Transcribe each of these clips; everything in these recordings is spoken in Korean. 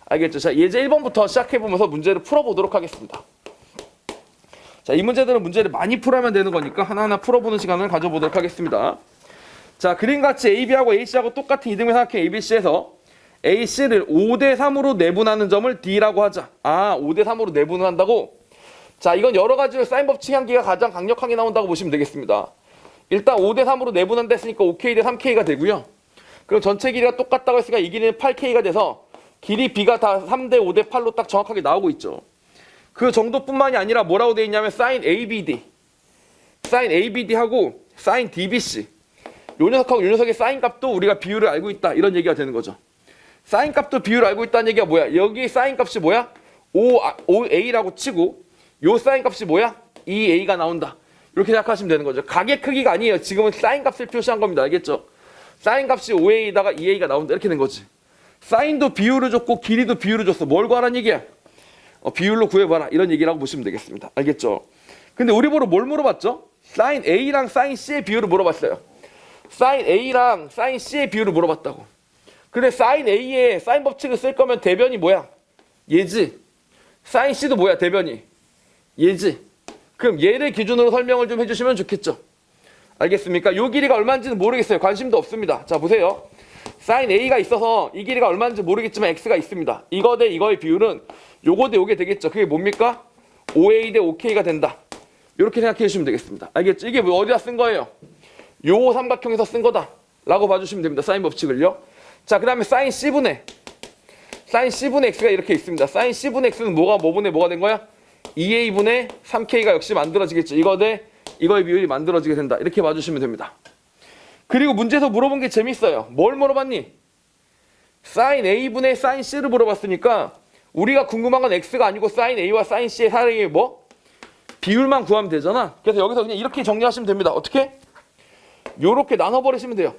알겠죠? 자, 예제 1번부터 시작해보면서 문제를 풀어보도록 하겠습니다. 자, 이 문제들은 문제를 많이 풀어야만 되는 거니까 하나하나 풀어보는 시간을 가져보도록 하겠습니다. 자, 그림같이 AB하고 AC하고 똑같은 이등변 삼각형 ABC에서 AC를 5대3으로 내분하는 점을 D라고 하자. 아, 5대3으로 내분을 한다고? 자, 이건 여러 가지로 사인 법칙 한계가 가장 강력하게 나온다고 보시면 되겠습니다. 일단 5대3으로 내분한다 했으니까 5K 대 3K가 되고요. 그럼 전체 길이가 똑같다고 했으니까 이 길이는 8K가 돼서 길이 B가 다 3대 5대 8로 딱 정확하게 나오고 있죠. 그 정도뿐만이 아니라 뭐라고 되어 있냐면 sin ABD, sin ABD하고 sin DBC 요 녀석하고 요 녀석의 사인 값도 우리가 비율을 알고 있다 이런 얘기가 되는 거죠. 사인 값도 비율을 알고 있다는 얘기가 뭐야? 여기 사인 값이 뭐야? 5A라고 치고 요 사인 값이 뭐야? 2A가 나온다. 이렇게 생각하시면 되는 거죠. 각의 크기가 아니에요. 지금은 사인 값을 표시한 겁니다. 알겠죠? 사인 값이 5A에다가 2A가 나온다. 이렇게 된 거지. 사인도 비율을 줬고 길이도 비율을 줬어. 뭘 구하라는 얘기야? 비율로 구해봐라. 이런 얘기라고 보시면 되겠습니다. 알겠죠? 근데 우리 보러 뭘 물어봤죠? 사인 A랑 사인 C의 비율을 물어봤어요. 사인 A랑 사인 C의 비율을 물어봤다고. 근데 사인 A의 사인 법칙을 쓸 거면 대변이 뭐야? 얘지. 사인 C도 뭐야? 대변이 얘지. 그럼 얘를 기준으로 설명을 좀 해주시면 좋겠죠. 알겠습니까? 요 길이가 얼마인지는 모르겠어요. 관심도 없습니다. 자, 보세요. 사인 A가 있어서 이 길이가 얼마인지 모르겠지만 X가 있습니다. 이거 대 이거의 비율은 요거 대 요게 되겠죠. 그게 뭡니까? 5A 대 5K가 된다. 이렇게 생각해 주시면 되겠습니다. 알겠죠? 이게 뭐 어디다 쓴 거예요? 요 삼각형에서 쓴 거다 라고 봐주시면 됩니다. 사인 법칙을요. 자, 그 다음에 사인 C분의 X가 이렇게 있습니다. 사인 C분의 X는 뭐분의 뭐가 된 거야? 2A분의 3K가 역시 만들어지겠죠. 이거 대 이거의 비율이 만들어지게 된다. 이렇게 봐주시면 됩니다. 그리고 문제에서 물어본 게 재밌어요. 뭘 물어봤니? 사인 A분의 사인 C를 물어봤으니까 우리가 궁금한 건 X가 아니고 사인 A와 사인 C의 사이의 뭐? 비율만 구하면 되잖아. 그래서 여기서 그냥 이렇게 정리하시면 됩니다. 어떻게? 요렇게 나눠버리시면 돼요.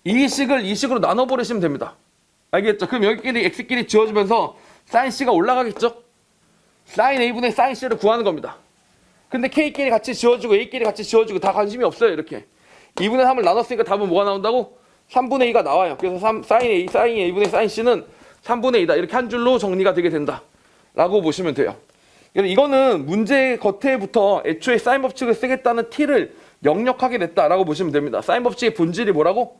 이 식을 이 식으로 나눠버리시면 됩니다. 알겠죠? 그럼 여기끼리 X끼리 지워주면서 사인 C가 올라가겠죠? 사인 A분의 사인 C를 구하는 겁니다. 근데 K끼리 같이 지워주고 A끼리 같이 지워주고 다 관심이 없어요. 이렇게 2분의 3을 나눴으니까 답은 뭐가 나온다고? 3분의 2가 나와요. 그래서 사인 A분의 사인 C는 3분의 2다. 이렇게 한 줄로 정리가 되게 된다 라고 보시면 돼요. 이거는 문제 겉에부터 애초에 사인 법칙을 쓰겠다는 T를 역력하게 냈다라고 보시면 됩니다. 사인 법칙의 본질이 뭐라고?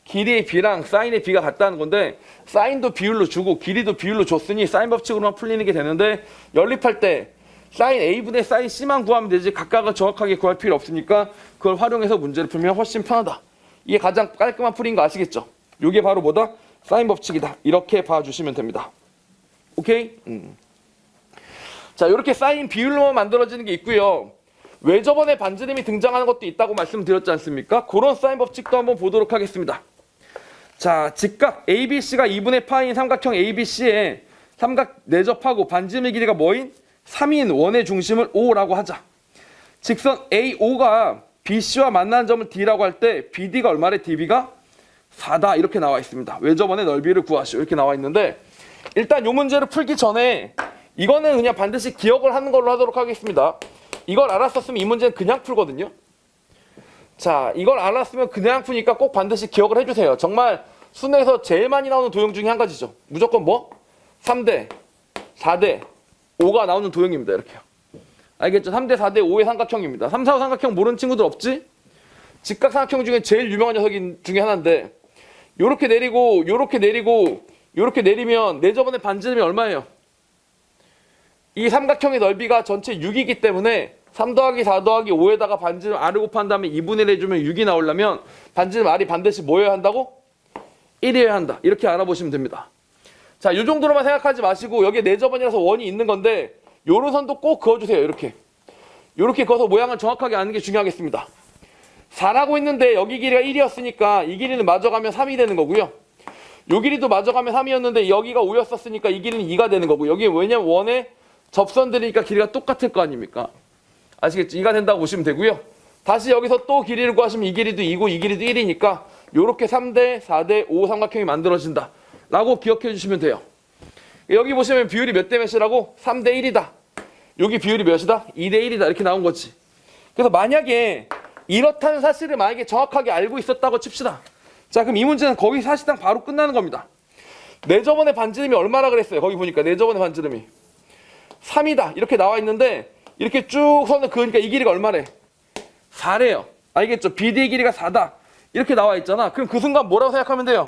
길이의 B랑 사인의 B가 같다는 건데 사인도 비율로 주고 길이도 비율로 줬으니 사인 법칙으로만 풀리는 게 되는데 연립할 때 사인 A분의 사인 C만 구하면 되지 각각을 정확하게 구할 필요 없으니까 그걸 활용해서 문제를 풀면 훨씬 편하다. 이게 가장 깔끔한 풀이인 거 아시겠죠? 이게 바로 뭐다? 사인 법칙이다. 이렇게 봐주시면 됩니다. 오케이? 자, 이렇게 사인 비율로만 만들어지는 게 있고요. 왜 저번에 반지름이 등장하는 것도 있다고 말씀드렸지 않습니까? 그런 사인 법칙도 한번 보도록 하겠습니다. 자, 직각 ABC가 2분의 파인 삼각형 ABC에 삼각 내접하고 반지름의 길이가 뭐인? 3인 원의 중심을 O라고 하자. 직선 AO가 BC와 만나는 점을 D라고 할 때 BD가 얼마래? DB가 4다. 이렇게 나와 있습니다. 외접원의 넓이를 구하시오. 이렇게 나와 있는데 일단 이 문제를 풀기 전에 이거는 그냥 반드시 기억을 하는 걸로 하도록 하겠습니다. 이걸 알았었으면 이 문제는 그냥 풀거든요. 자, 이걸 알았으면 그냥 푸니까 꼭 반드시 기억을 해주세요. 정말 수능에서 제일 많이 나오는 도형 중에 한 가지죠. 무조건 뭐? 3대, 4대, 5가 나오는 도형입니다. 이렇게요. 알겠죠? 3대, 4대, 5의 삼각형입니다. 3, 4, 5 삼각형 모르는 친구들 없지? 직각 삼각형 중에 제일 유명한 녀석인 중에 하나인데 요렇게 내리고 요렇게 내리고 요렇게 내리면 내저번에 반지름이 얼마예요? 이 삼각형의 넓이가 전체 6이기 때문에 3 더하기 4 더하기 5에다가 반지름 R을 곱한 다음에 2분의 1 해주면 6이 나오려면 반지름 R이 반드시 뭐여야 한다고? 1이어야 한다. 이렇게 알아보시면 됩니다. 자, 이 정도로만 생각하지 마시고 여기에 내저번이라서 원이 있는 건데 요런 선도 꼭 그어주세요. 이렇게 그어서 모양을 정확하게 아는 게 중요하겠습니다. 4라고 했는데 여기 길이가 1이었으니까 이 길이는 맞아가면 3이 되는 거고요. 요 길이도 맞아가면 3이었는데 여기가 5였었으니까 이 길이는 2가 되는 거고 여기 왜냐면 원에 접선들이니까 길이가 똑같을 거 아닙니까? 아시겠죠? 2가 된다고 보시면 되고요. 다시 여기서 또 길이를 구하시면 이 길이도 2고 이 길이도 1이니까 요렇게 3대, 4대, 5 삼각형이 만들어진다 라고 기억해 주시면 돼요. 여기 보시면 비율이 몇 대 몇이라고? 3대 1이다. 여기 비율이 몇이다? 2대 1이다. 이렇게 나온 거지. 그래서 만약에 이렇다는 사실을 만약에 정확하게 알고 있었다고 칩시다. 자, 그럼 이 문제는 거기 사실상 바로 끝나는 겁니다. 내저번의 반지름이 얼마나 그랬어요? 거기 보니까 내저번의 반지름이 3이다 이렇게 나와 있는데 이렇게 쭉 선을 그으니까 이 길이가 얼마래? 4래요. 알겠죠? BD의 길이가 4다 이렇게 나와 있잖아. 그럼 그 순간 뭐라고 생각하면 돼요?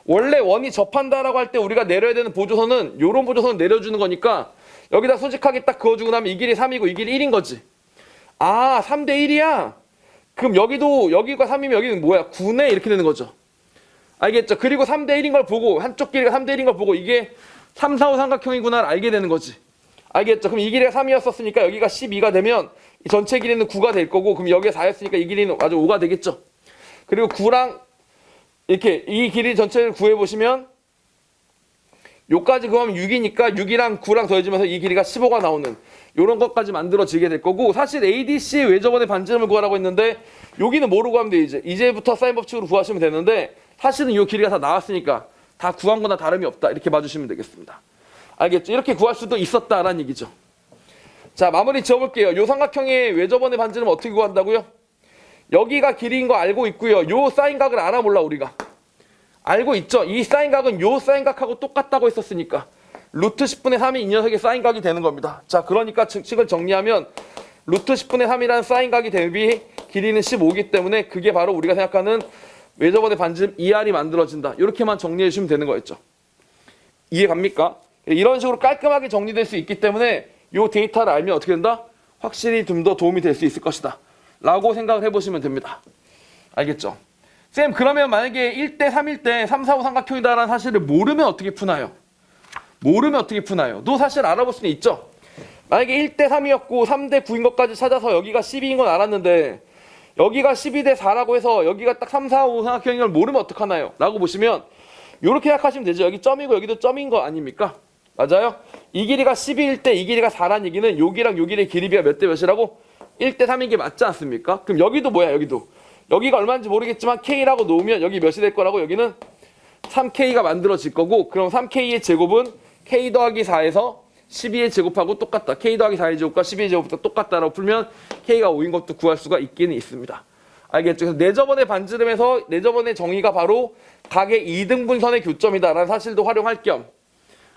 원래 원이 접한다라고 할 때 우리가 내려야 되는 보조선은 요런 보조선을 내려주는 거니까 여기다 솔직하게 딱 그어주고 나면 이 길이 3이고 이 길이 1인 거지. 아 3대 1이야? 그럼 여기도 여기가 3이면 여기는 뭐야? 9네 이렇게 되는 거죠. 알겠죠? 그리고 3대 1인 걸 보고 한쪽 길이가 3대 1인 걸 보고 이게 3, 4, 5 삼각형이구나를 알게 되는 거지. 알겠죠? 그럼 이 길이가 3이었으니까 여기가 12가 되면 이 전체 길이는 9가 될 거고 그럼 여기가 4였으니까 이 길이는 아주 5가 되겠죠. 그리고 9랑 이렇게 이 길이 전체를 구해보시면 요까지 구하면 6이니까 6이랑 9랑 더해지면서 이 길이가 15가 나오는 요런 것까지 만들어지게 될 거고 사실 ADC의 외접원의 반지름을 구하라고 했는데 여기는 뭐로 구하면 돼 이제부터 사인 법칙으로 구하시면 되는데 사실은 이 길이가 다 나왔으니까 다 구한 거나 다름이 없다 이렇게 봐주시면 되겠습니다. 알겠죠? 이렇게 구할 수도 있었다라는 얘기죠. 자 마무리 지어볼게요. 요 삼각형의 외접원의 반지름 어떻게 구한다고요? 여기가 길이인 거 알고 있고요. 요 사인각을 알아 몰라 우리가? 알고 있죠? 이 사인각은 요 사인각하고 똑같다고 했었으니까 루트 10분의 3이 이 녀석의 사인각이 되는 겁니다. 자 그러니까 측식을 정리하면 루트 10분의 3이라는 사인각이 대비 길이는 15이기 때문에 그게 바로 우리가 생각하는 외접원의 반지름 ER이 만들어진다. 이렇게만 정리해 주시면 되는 거였죠. 이해 갑니까? 이런 식으로 깔끔하게 정리될 수 있기 때문에 이 데이터를 알면 어떻게 된다? 확실히 좀 더 도움이 될 수 있을 것이다 라고 생각을 해보시면 됩니다. 알겠죠? 쌤 그러면 만약에 1대 3일 때 3, 4, 5 삼각형이다라는 사실을 모르면 어떻게 푸나요? 모르면 어떻게 푸나요? 도 사실 알아볼 수는 있죠. 만약에 1대 3이었고 3대 9인 것까지 찾아서 여기가 12인 건 알았는데 여기가 12대 4라고 해서 여기가 딱 3, 4, 5 삼각형인 걸 모르면 어떡하나요? 라고 보시면 이렇게 생각하시면 되죠. 여기 점이고 여기도 점인 거 아닙니까? 맞아요? 이 길이가 12일 때 이 길이가 4란 얘기는 여기랑 요 길이의 길이비가 몇 대 몇이라고? 1대 3인 게 맞지 않습니까? 그럼 여기도 뭐야 여기도 여기가 얼마인지 모르겠지만 K라고 놓으면 여기 몇이 될 거라고? 여기는 3K가 만들어질 거고 그럼 3K의 제곱은 K 더하기 4에서 12의 제곱하고 똑같다. K 더하기 4의 제곱과 12의 제곱도 똑같다라고 풀면 K가 5인 것도 구할 수가 있기는 있습니다. 알겠죠? 그래서 내저번의 반지름에서 내저번의 정의가 바로 각의 2등분선의 교점이다라는 사실도 활용할 겸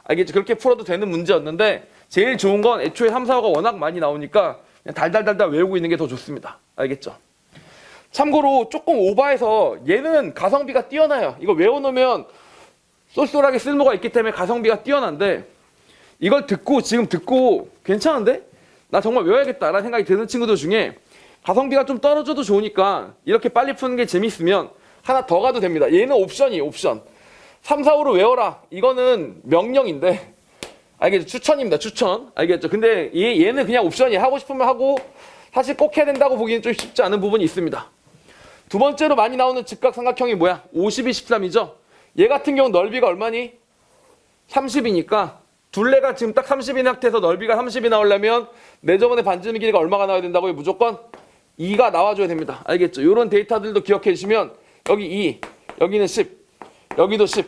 알겠죠? 그렇게 풀어도 되는 문제였는데 제일 좋은 건 애초에 3, 4, 5가 워낙 많이 나오니까 그냥 달달달달 외우고 있는 게 더 좋습니다. 알겠죠? 참고로 조금 오버해서 얘는 가성비가 뛰어나요. 이거 외워놓으면 쏠쏠하게 쓸모가 있기 때문에 가성비가 뛰어난데 이걸 지금 듣고 괜찮은데? 나 정말 외워야겠다라는 생각이 드는 친구들 중에 가성비가 좀 떨어져도 좋으니까 이렇게 빨리 푸는 게 재밌으면 하나 더 가도 됩니다. 얘는 옵션이에요. 옵션. 3, 4, 5로 외워라. 이거는 명령인데 알겠죠? 추천입니다. 추천. 알겠죠? 근데 얘는 그냥 옵션이에요. 하고 싶으면 하고 사실 꼭 해야 된다고 보기엔 좀 쉽지 않은 부분이 있습니다. 두 번째로 많이 나오는 직각삼각형이 뭐야? 52, 13이죠? 얘 같은 경우는 넓이가 얼마니? 30이니까 둘레가 지금 딱 30인 상태에서 넓이가 30이 나오려면 내저번의 반지름 길이가 얼마가 나와야 된다고요? 무조건 2가 나와줘야 됩니다. 알겠죠? 이런 데이터들도 기억해 주시면 여기 2, 여기는 10, 여기도 10,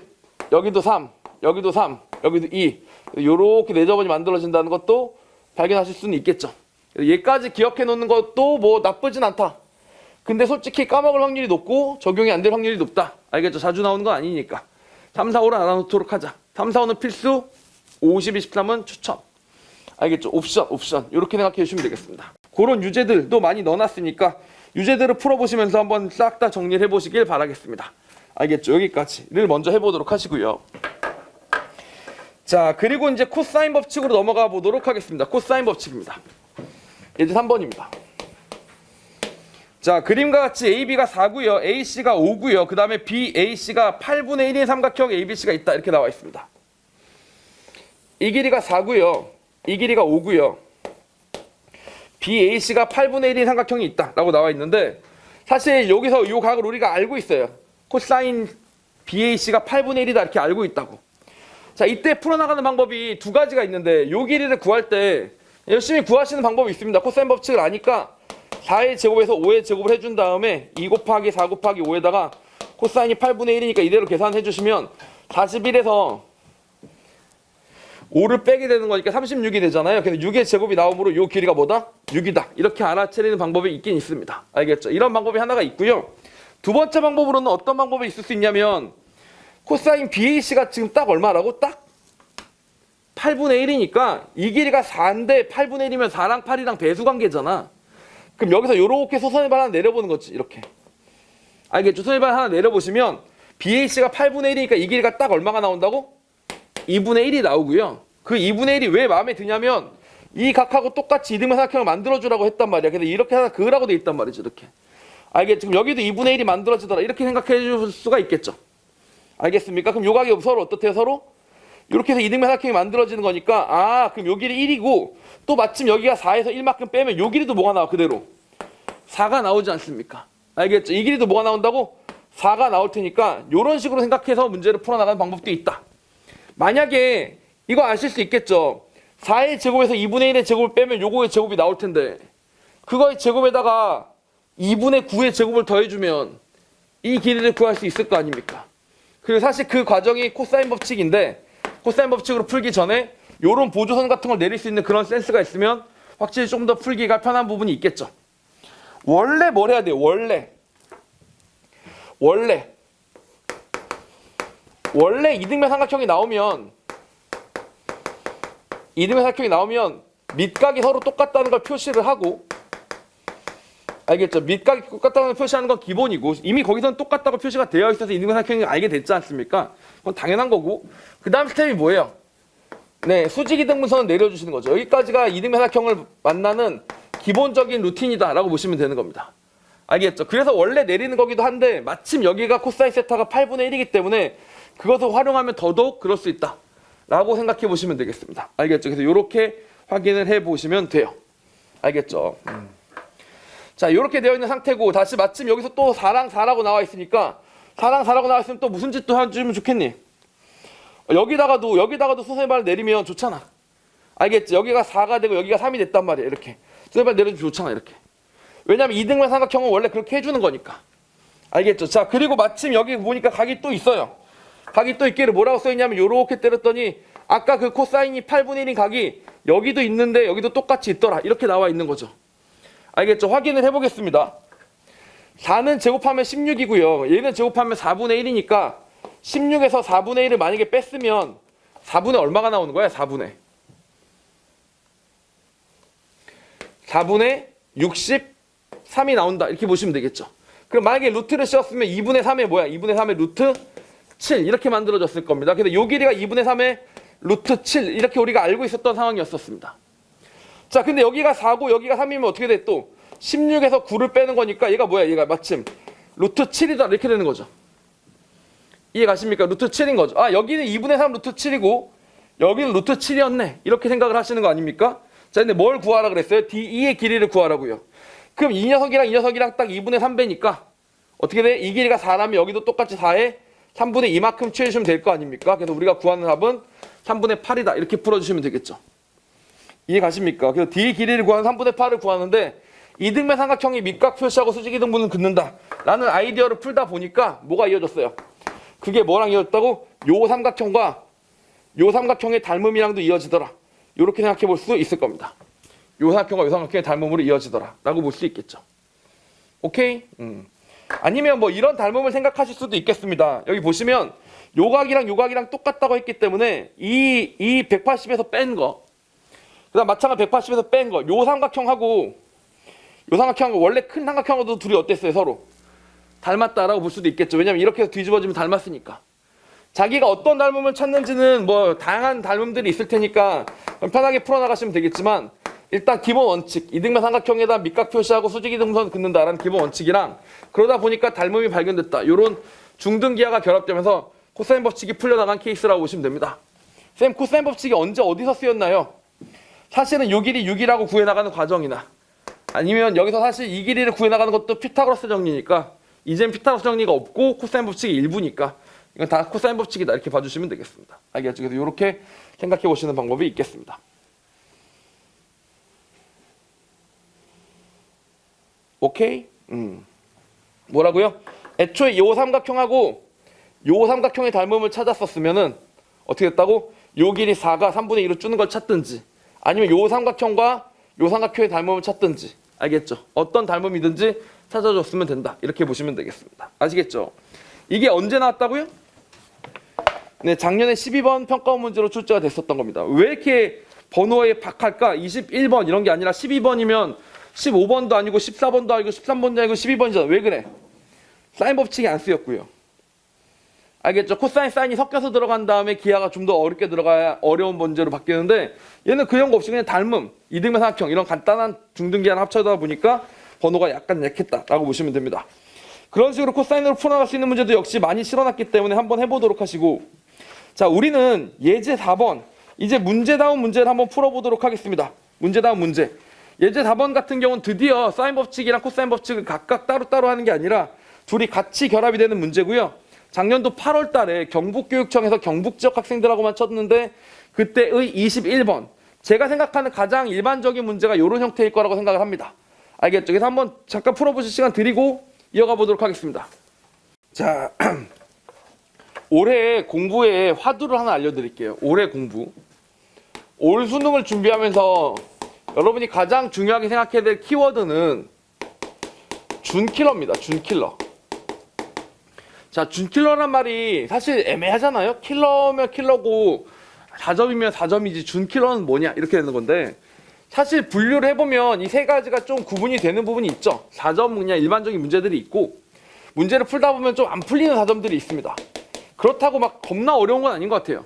여기도 3, 여기도 3, 여기도 2 요렇게 내저번이 만들어진다는 것도 발견하실 수는 있겠죠. 얘까지 기억해 놓는 것도 뭐 나쁘진 않다. 근데 솔직히 까먹을 확률이 높고 적용이 안 될 확률이 높다. 알겠죠? 자주 나오는 건 아니니까 3, 4, 5를 알아놓도록 하자. 3, 4, 5는 필수, 50, 23은 추천. 알겠죠? 옵션 이렇게 생각해 주시면 되겠습니다. 그런 유제들도 많이 넣어놨으니까 유제들을 풀어보시면서 한번 싹 다 정리를 해보시길 바라겠습니다. 알겠죠? 여기까지를 먼저 해보도록 하시고요. 자 그리고 이제 코사인 법칙으로 넘어가 보도록 하겠습니다. 코사인 법칙입니다. 예제 3번입니다. 자 그림과 같이 AB가 4고요. AC가 5고요. 그 다음에 BAC가 8분의 1인 삼각형 ABC가 있다. 이렇게 나와 있습니다. 이 길이가 4고요. 이 길이가 5고요. BAC가 8분의 1인 삼각형이 있다. 라고 나와 있는데 사실 여기서 이 각을 우리가 알고 있어요. 코사인 BAC가 8분의 1이다. 이렇게 알고 있다고. 자 이때 풀어나가는 방법이 두 가지가 있는데 이 길이를 구할 때 열심히 구하시는 방법이 있습니다. 코사인 법칙을 아니까 4의 제곱에서 5의 제곱을 해준 다음에 2 곱하기 4 곱하기 5에다가 코사인이 8분의 1이니까 이대로 계산해 주시면 41에서 5를 빼게 되는 거니까 36이 되잖아요. 그래서 6의 제곱이 나오므로 이 길이가 뭐다? 6이다. 이렇게 알아차리는 방법이 있긴 있습니다. 알겠죠? 이런 방법이 하나가 있고요. 두 번째 방법으로는 어떤 방법이 있을 수 있냐면 코사인 BAC가 지금 딱 얼마라고? 딱 8분의 1이니까 이 길이가 4인데 8분의 1이면 4랑 8이랑 배수 관계잖아. 그럼 여기서 요렇게 소선의 발 하나 내려보는 거지. 이렇게. 알겠죠? 소선의 발 하나 내려보시면 BAC가 8분의 1이니까 이 길이가 딱 얼마가 나온다고? 2분의 1이 나오고요. 그 2분의 1이 왜 마음에 드냐면 이 각하고 똑같이 이등변 삼각형을 만들어주라고 했단 말이야. 근데 이렇게 하나 그으라고 돼 있단 말이지. 이렇게. 알겠죠? 지금 여기도 2분의 1이 만들어지더라. 이렇게 생각해 줄 수가 있겠죠. 알겠습니까? 그럼 요 각이 서로 어떻대요? 서로? 이렇게 해서 이등변 삼각형이 만들어지는 거니까 그럼 요 길이 1이고 또 마침 여기가 4에서 1만큼 빼면 요 길이도 뭐가 나와? 그대로 4가 나오지 않습니까? 알겠죠? 이 길이도 뭐가 나온다고? 4가 나올 테니까 이런 식으로 생각해서 문제를 풀어나가는 방법도 있다. 만약에 이거 아실 수 있겠죠? 4의 제곱에서 2분의 1의 제곱을 빼면 요거의 제곱이 나올 텐데 그거의 제곱에다가 2분의 9의 제곱을 더해주면 이 길이를 구할 수 있을 거 아닙니까? 그리고 사실 그 과정이 코사인 법칙인데 코사인 법칙으로 풀기 전에 요런 보조선 같은 걸 내릴 수 있는 그런 센스가 있으면 확실히 좀 더 풀기가 편한 부분이 있겠죠. 원래 뭘 해야 돼요? 원래 이등변 삼각형이 나오면 밑각이 서로 똑같다는 걸 표시를 하고 알겠죠? 밑각이 똑같다는 걸 표시하는 건 기본이고 이미 거기서는 똑같다고 표시가 되어 있어서 이등변 삼각형이 알게 됐지 않습니까? 그건 당연한 거고 그 다음 스텝이 뭐예요? 네, 수직이등분선을 내려주시는 거죠. 여기까지가 이등변 삼각형을 만나는 기본적인 루틴이다 라고 보시면 되는 겁니다. 알겠죠? 그래서 원래 내리는 거기도 한데 마침 여기가 코사인 세타가 8분의 1이기 때문에 그것을 활용하면 더더욱 그럴 수 있다 라고 생각해 보시면 되겠습니다. 알겠죠? 그래서 이렇게 확인을 해 보시면 돼요. 알겠죠? 자, 이렇게 되어 있는 상태고 다시 마침 여기서 또 4랑 4라고 나와 있으니까 4랑 4라고 나와 있으면 또 무슨 짓도 해주면 좋겠니? 여기다가도 소선의 발을 내리면 좋잖아. 알겠지? 여기가 4가 되고 여기가 3이 됐단 말이야. 이렇게 소선의 발 내려주면 좋잖아. 이렇게. 왜냐면 이등변 삼각형은 원래 그렇게 해주는 거니까. 알겠죠? 자, 그리고 마침 여기 보니까 각이 또 있어요. 각이 또 있기를 뭐라고 써있냐면 요렇게 때렸더니 아까 그 코사인이 8분의 1인 각이 여기도 있는데 여기도 똑같이 있더라. 이렇게 나와 있는 거죠. 알겠죠? 확인을 해보겠습니다. 4는 제곱하면 16이고요. 얘는 제곱하면 4분의 1이니까 16에서 4분의 1을 만약에 뺐으면 4분의 얼마가 나오는 거야? 4분의 63이 나온다. 이렇게 보시면 되겠죠. 그럼 만약에 루트를 씌웠으면 2분의 3의 뭐야? 2분의 3의 루트 7 이렇게 만들어졌을 겁니다. 근데 요 길이가 2분의 3의 루트 7 이렇게 우리가 알고 있었던 상황이었습니다. 자, 근데 여기가 4고 여기가 3이면 어떻게 돼? 또 16에서 9를 빼는 거니까 얘가 뭐야? 얘가 마침 루트 7이다 이렇게 되는 거죠. 이해 가십니까? 루트 7인 거죠. 여기는 2분의 3 루트 7이고 여기는 루트 7이었네. 이렇게 생각을 하시는 거 아닙니까? 자, 근데 뭘 구하라 그랬어요? D2의 길이를 구하라고요. 그럼 이 녀석이랑 딱 2분의 3배니까 어떻게 돼? 이 길이가 4라면 여기도 똑같이 4에 3분의 2만큼 취해주시면 될 거 아닙니까? 그래서 우리가 구하는 답은 3분의 8이다. 이렇게 풀어주시면 되겠죠. 이해 가십니까? 그래서 D의 길이를 구하는 3분의 8을 구하는데 이등변 삼각형이 밑각 표시하고 수직이등분은 긋는다 라는 아이디어를 풀다 보니까 뭐가 이어졌어요? 그게 뭐랑 이어졌다고? 요 삼각형의 닮음이랑도 이어지더라. 이렇게 생각해 볼 수 있을 겁니다. 요 삼각형과 요 삼각형의 닮음으로 이어지더라 라고 볼 수 있겠죠. 오케이? 아니면 뭐 이런 닮음을 생각하실 수도 있겠습니다. 여기 보시면 요 각이랑 똑같다고 했기 때문에 이 180에서 뺀 거, 그 다음 마찬가지 180에서 뺀 거, 요 삼각형하고 원래 큰 삼각형하고도 둘이 어땠어요? 서로 닮았다라고 볼 수도 있겠죠. 왜냐면 이렇게 해서 뒤집어지면 닮았으니까. 자기가 어떤 닮음을 찾는지는 뭐 다양한 닮음들이 있을 테니까 편하게 풀어나가시면 되겠지만 일단 기본 원칙, 이등변 삼각형에다 밑각 표시하고 수직이등분선 긋는다라는 기본 원칙이랑 그러다 보니까 닮음이 발견됐다. 이런 중등기하가 결합되면서 코사인 법칙이 풀려나간 케이스라고 보시면 됩니다. 쌤, 코사인 법칙이 언제 어디서 쓰였나요? 사실은 요 길이 6이라고 구해나가는 과정이나 아니면 여기서 사실 이 길이를 구해나가는 것도 피타고라스 정리니까 이젠 피타고라스 정리가 없고 코사인 법칙이 일부니까 이건 다 코사인 법칙이다 이렇게 봐주시면 되겠습니다. 알겠죠? 그래서 이렇게 생각해 보시는 방법이 있겠습니다. 오케이? 뭐라고요? 애초에 요 삼각형하고 요 삼각형의 닮음을 찾았었으면은 어떻게 됐다고? 요 길이 4가 3분의 2로 주는 걸 찾든지 아니면 요 삼각형과 요 삼각형의 닮음을 찾든지 알겠죠? 어떤 닮음이든지 찾아줬으면 된다. 이렇게 보시면 되겠습니다. 아시겠죠? 이게 언제 나왔다고요? 네, 작년에 12번 평가원 문제로 출제가 됐었던 겁니다. 왜 이렇게 번호에 박할까? 21번 이런 게 아니라 12번이면 15번도 아니고 14번도 아니고 13번도 아니고 12번이잖아. 왜 그래? 사인 법칙이 안 쓰였고요. 알겠죠? 코사인, 사인이 섞여서 들어간 다음에 기하가 좀 더 어렵게 들어가야 어려운 문제로 바뀌는데 얘는 그런 거 없이 그냥 닮음, 이등변 삼각형 이런 간단한 중등기하를 합쳐다 보니까 번호가 약간 약했다라고 보시면 됩니다. 그런 식으로 코사인으로 풀어나갈 수 있는 문제도 역시 많이 실어놨기 때문에 한번 해보도록 하시고, 자, 우리는 예제 4번 이제 문제다운 문제를 한번 풀어보도록 하겠습니다. 문제다운 문제. 예제 4번 같은 경우는 드디어 사인 법칙이랑 코사인 법칙을 각각 따로따로 하는 게 아니라 둘이 같이 결합이 되는 문제고요. 작년도 8월 달에 경북교육청에서 경북지역 학생들하고만 쳤는데 그때의 21번. 제가 생각하는 가장 일반적인 문제가 이런 형태일 거라고 생각을 합니다. 알겠죠? 그래서 한번 잠깐 풀어보실 시간 드리고 이어가 보도록 하겠습니다. 자, 올해 공부의 화두를 하나 알려드릴게요. 올해 공부. 올 수능을 준비하면서 여러분이 가장 중요하게 생각해야 될 키워드는 준킬러입니다. 준킬러. 자, 준킬러란 말이 사실 애매하잖아요. 킬러면 킬러고 4점이면 4점이지 준킬러는 뭐냐 이렇게 되는 건데, 사실 분류를 해보면 이 세 가지가 좀 구분이 되는 부분이 있죠. 4점 그냥 일반적인 문제들이 있고, 문제를 풀다 보면 좀 안 풀리는 4점들이 있습니다. 그렇다고 막 겁나 어려운 건 아닌 것 같아요.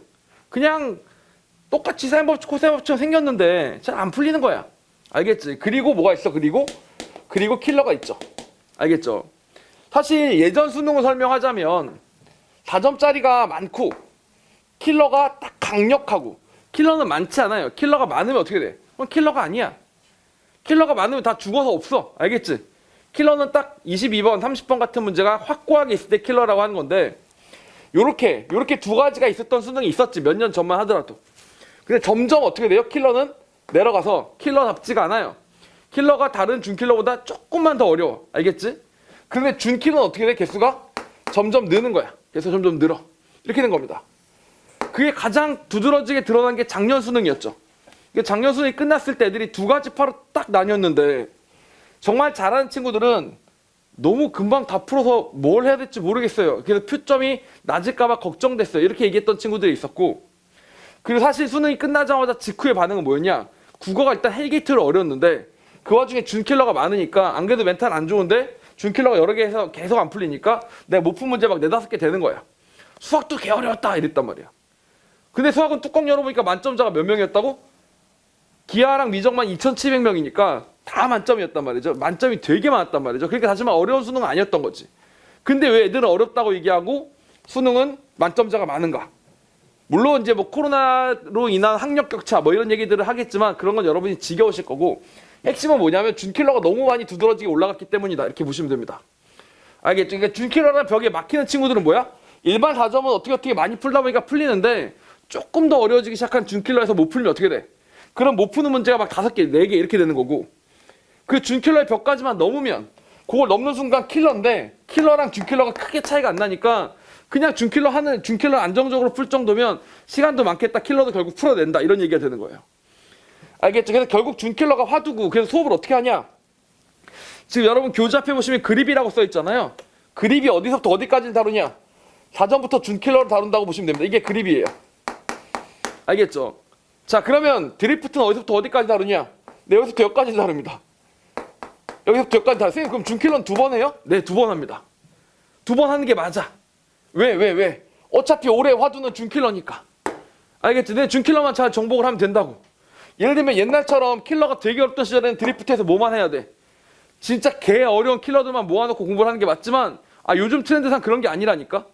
그냥 똑같이 사인 법칙, 코사인 법칙처럼 생겼는데 잘 안 풀리는 거야. 알겠지? 그리고 뭐가 있어? 그리고 킬러가 있죠. 알겠죠? 사실 예전 수능을 설명하자면 4점짜리가 많고 킬러가 딱 강력하고, 킬러는 많지 않아요. 킬러가 많으면 어떻게 돼? 그럼 킬러가 아니야. 킬러가 많으면 다 죽어서 없어. 알겠지? 킬러는 딱 22번, 30번 같은 문제가 확고하게 있을 때 킬러라고 하는 건데, 요렇게 두 가지가 있었던 수능이 있었지. 몇 년 전만 하더라도. 근데 점점 어떻게 돼요? 킬러는 내려가서 킬러답지가 않아요. 킬러가 다른 준킬러보다 조금만 더 어려워. 알겠지? 근데 준킬러는 어떻게 돼? 개수가 점점 느는 거야. 개수가 점점 늘어. 이렇게 된 겁니다. 그게 가장 두드러지게 드러난 게 작년 수능이었죠. 작년 수능이 끝났을 때 애들이 두 가지 파로 딱 나뉘었는데, 정말 잘하는 친구들은 너무 금방 다 풀어서 뭘 해야 될지 모르겠어요. 그래서 표점이 낮을까봐 걱정됐어요. 이렇게 얘기했던 친구들이 있었고, 그리고 사실 수능이 끝나자마자 직후의 반응은 뭐였냐? 국어가 일단 헬게이트를 어려웠는데 그 와중에 준킬러가 많으니까 안 그래도 멘탈 안 좋은데 준킬러가 여러 개 해서 계속 안 풀리니까 내가 못 푼 문제 막 4-5개 되는 거야. 수학도 개 어려웠다 이랬단 말이야. 근데 수학은 뚜껑 열어보니까 만점자가 몇 명이었다고? 기하랑 미적만 2,700명이니까 다 만점이었단 말이죠. 만점이 되게 많았단 말이죠. 그러니까 다시 말해 어려운 수능은 아니었던 거지. 근데 왜 애들은 어렵다고 얘기하고 수능은 만점자가 많은가? 물론 이제 뭐 코로나로 인한 학력 격차 뭐 이런 얘기들을 하겠지만 그런 건 여러분이 지겨우실 거고, 핵심은 뭐냐면 준킬러가 너무 많이 두드러지게 올라갔기 때문이다 이렇게 보시면 됩니다. 알겠죠? 그러니까 준킬러라는 벽에 막히는 친구들은 뭐야? 일반 4점은 어떻게 많이 풀다 보니까 풀리는데 조금 더 어려워지기 시작한 준킬러에서 못 풀면 어떻게 돼? 그럼 못 푸는 문제가 막 5개, 4개 이렇게 되는 거고, 그 준킬러의 벽까지만 넘으면 그걸 넘는 순간 킬러인데 킬러랑 준킬러가 크게 차이가 안 나니까 그냥 준킬러 안정적으로 풀 정도면 시간도 많겠다. 킬러도 결국 풀어낸다. 이런 얘기가 되는 거예요. 알겠죠? 그래서 결국 준킬러가 화두고, 그래서 수업을 어떻게 하냐? 지금 여러분 교재 앞에 보시면 그립이라고 써 있잖아요. 그립이 어디서부터 어디까지를 다루냐? 4점부터 준킬러를 다룬다고 보시면 됩니다. 이게 그립이에요. 알겠죠? 자, 그러면 드리프트는 어디서부터 어디까지 다루냐? 네, 여기서부터 여기까지 다룹니다. 여기서부터 여기까지 다루세요. 선생님, 그럼 준킬러는 2번 해요? 네, 2번 합니다. 2번 하는 게 맞아. 왜? 어차피 올해 화두는 준킬러니까. 알겠지? 내 준킬러만 잘 정복을 하면 된다고. 예를 들면 옛날처럼 킬러가 되게 어렵던 시절에는 드리프트에서 뭐만 해야 돼? 진짜 개 어려운 킬러들만 모아놓고 공부를 하는 게 맞지만, 요즘 트렌드상 그런 게 아니라니까?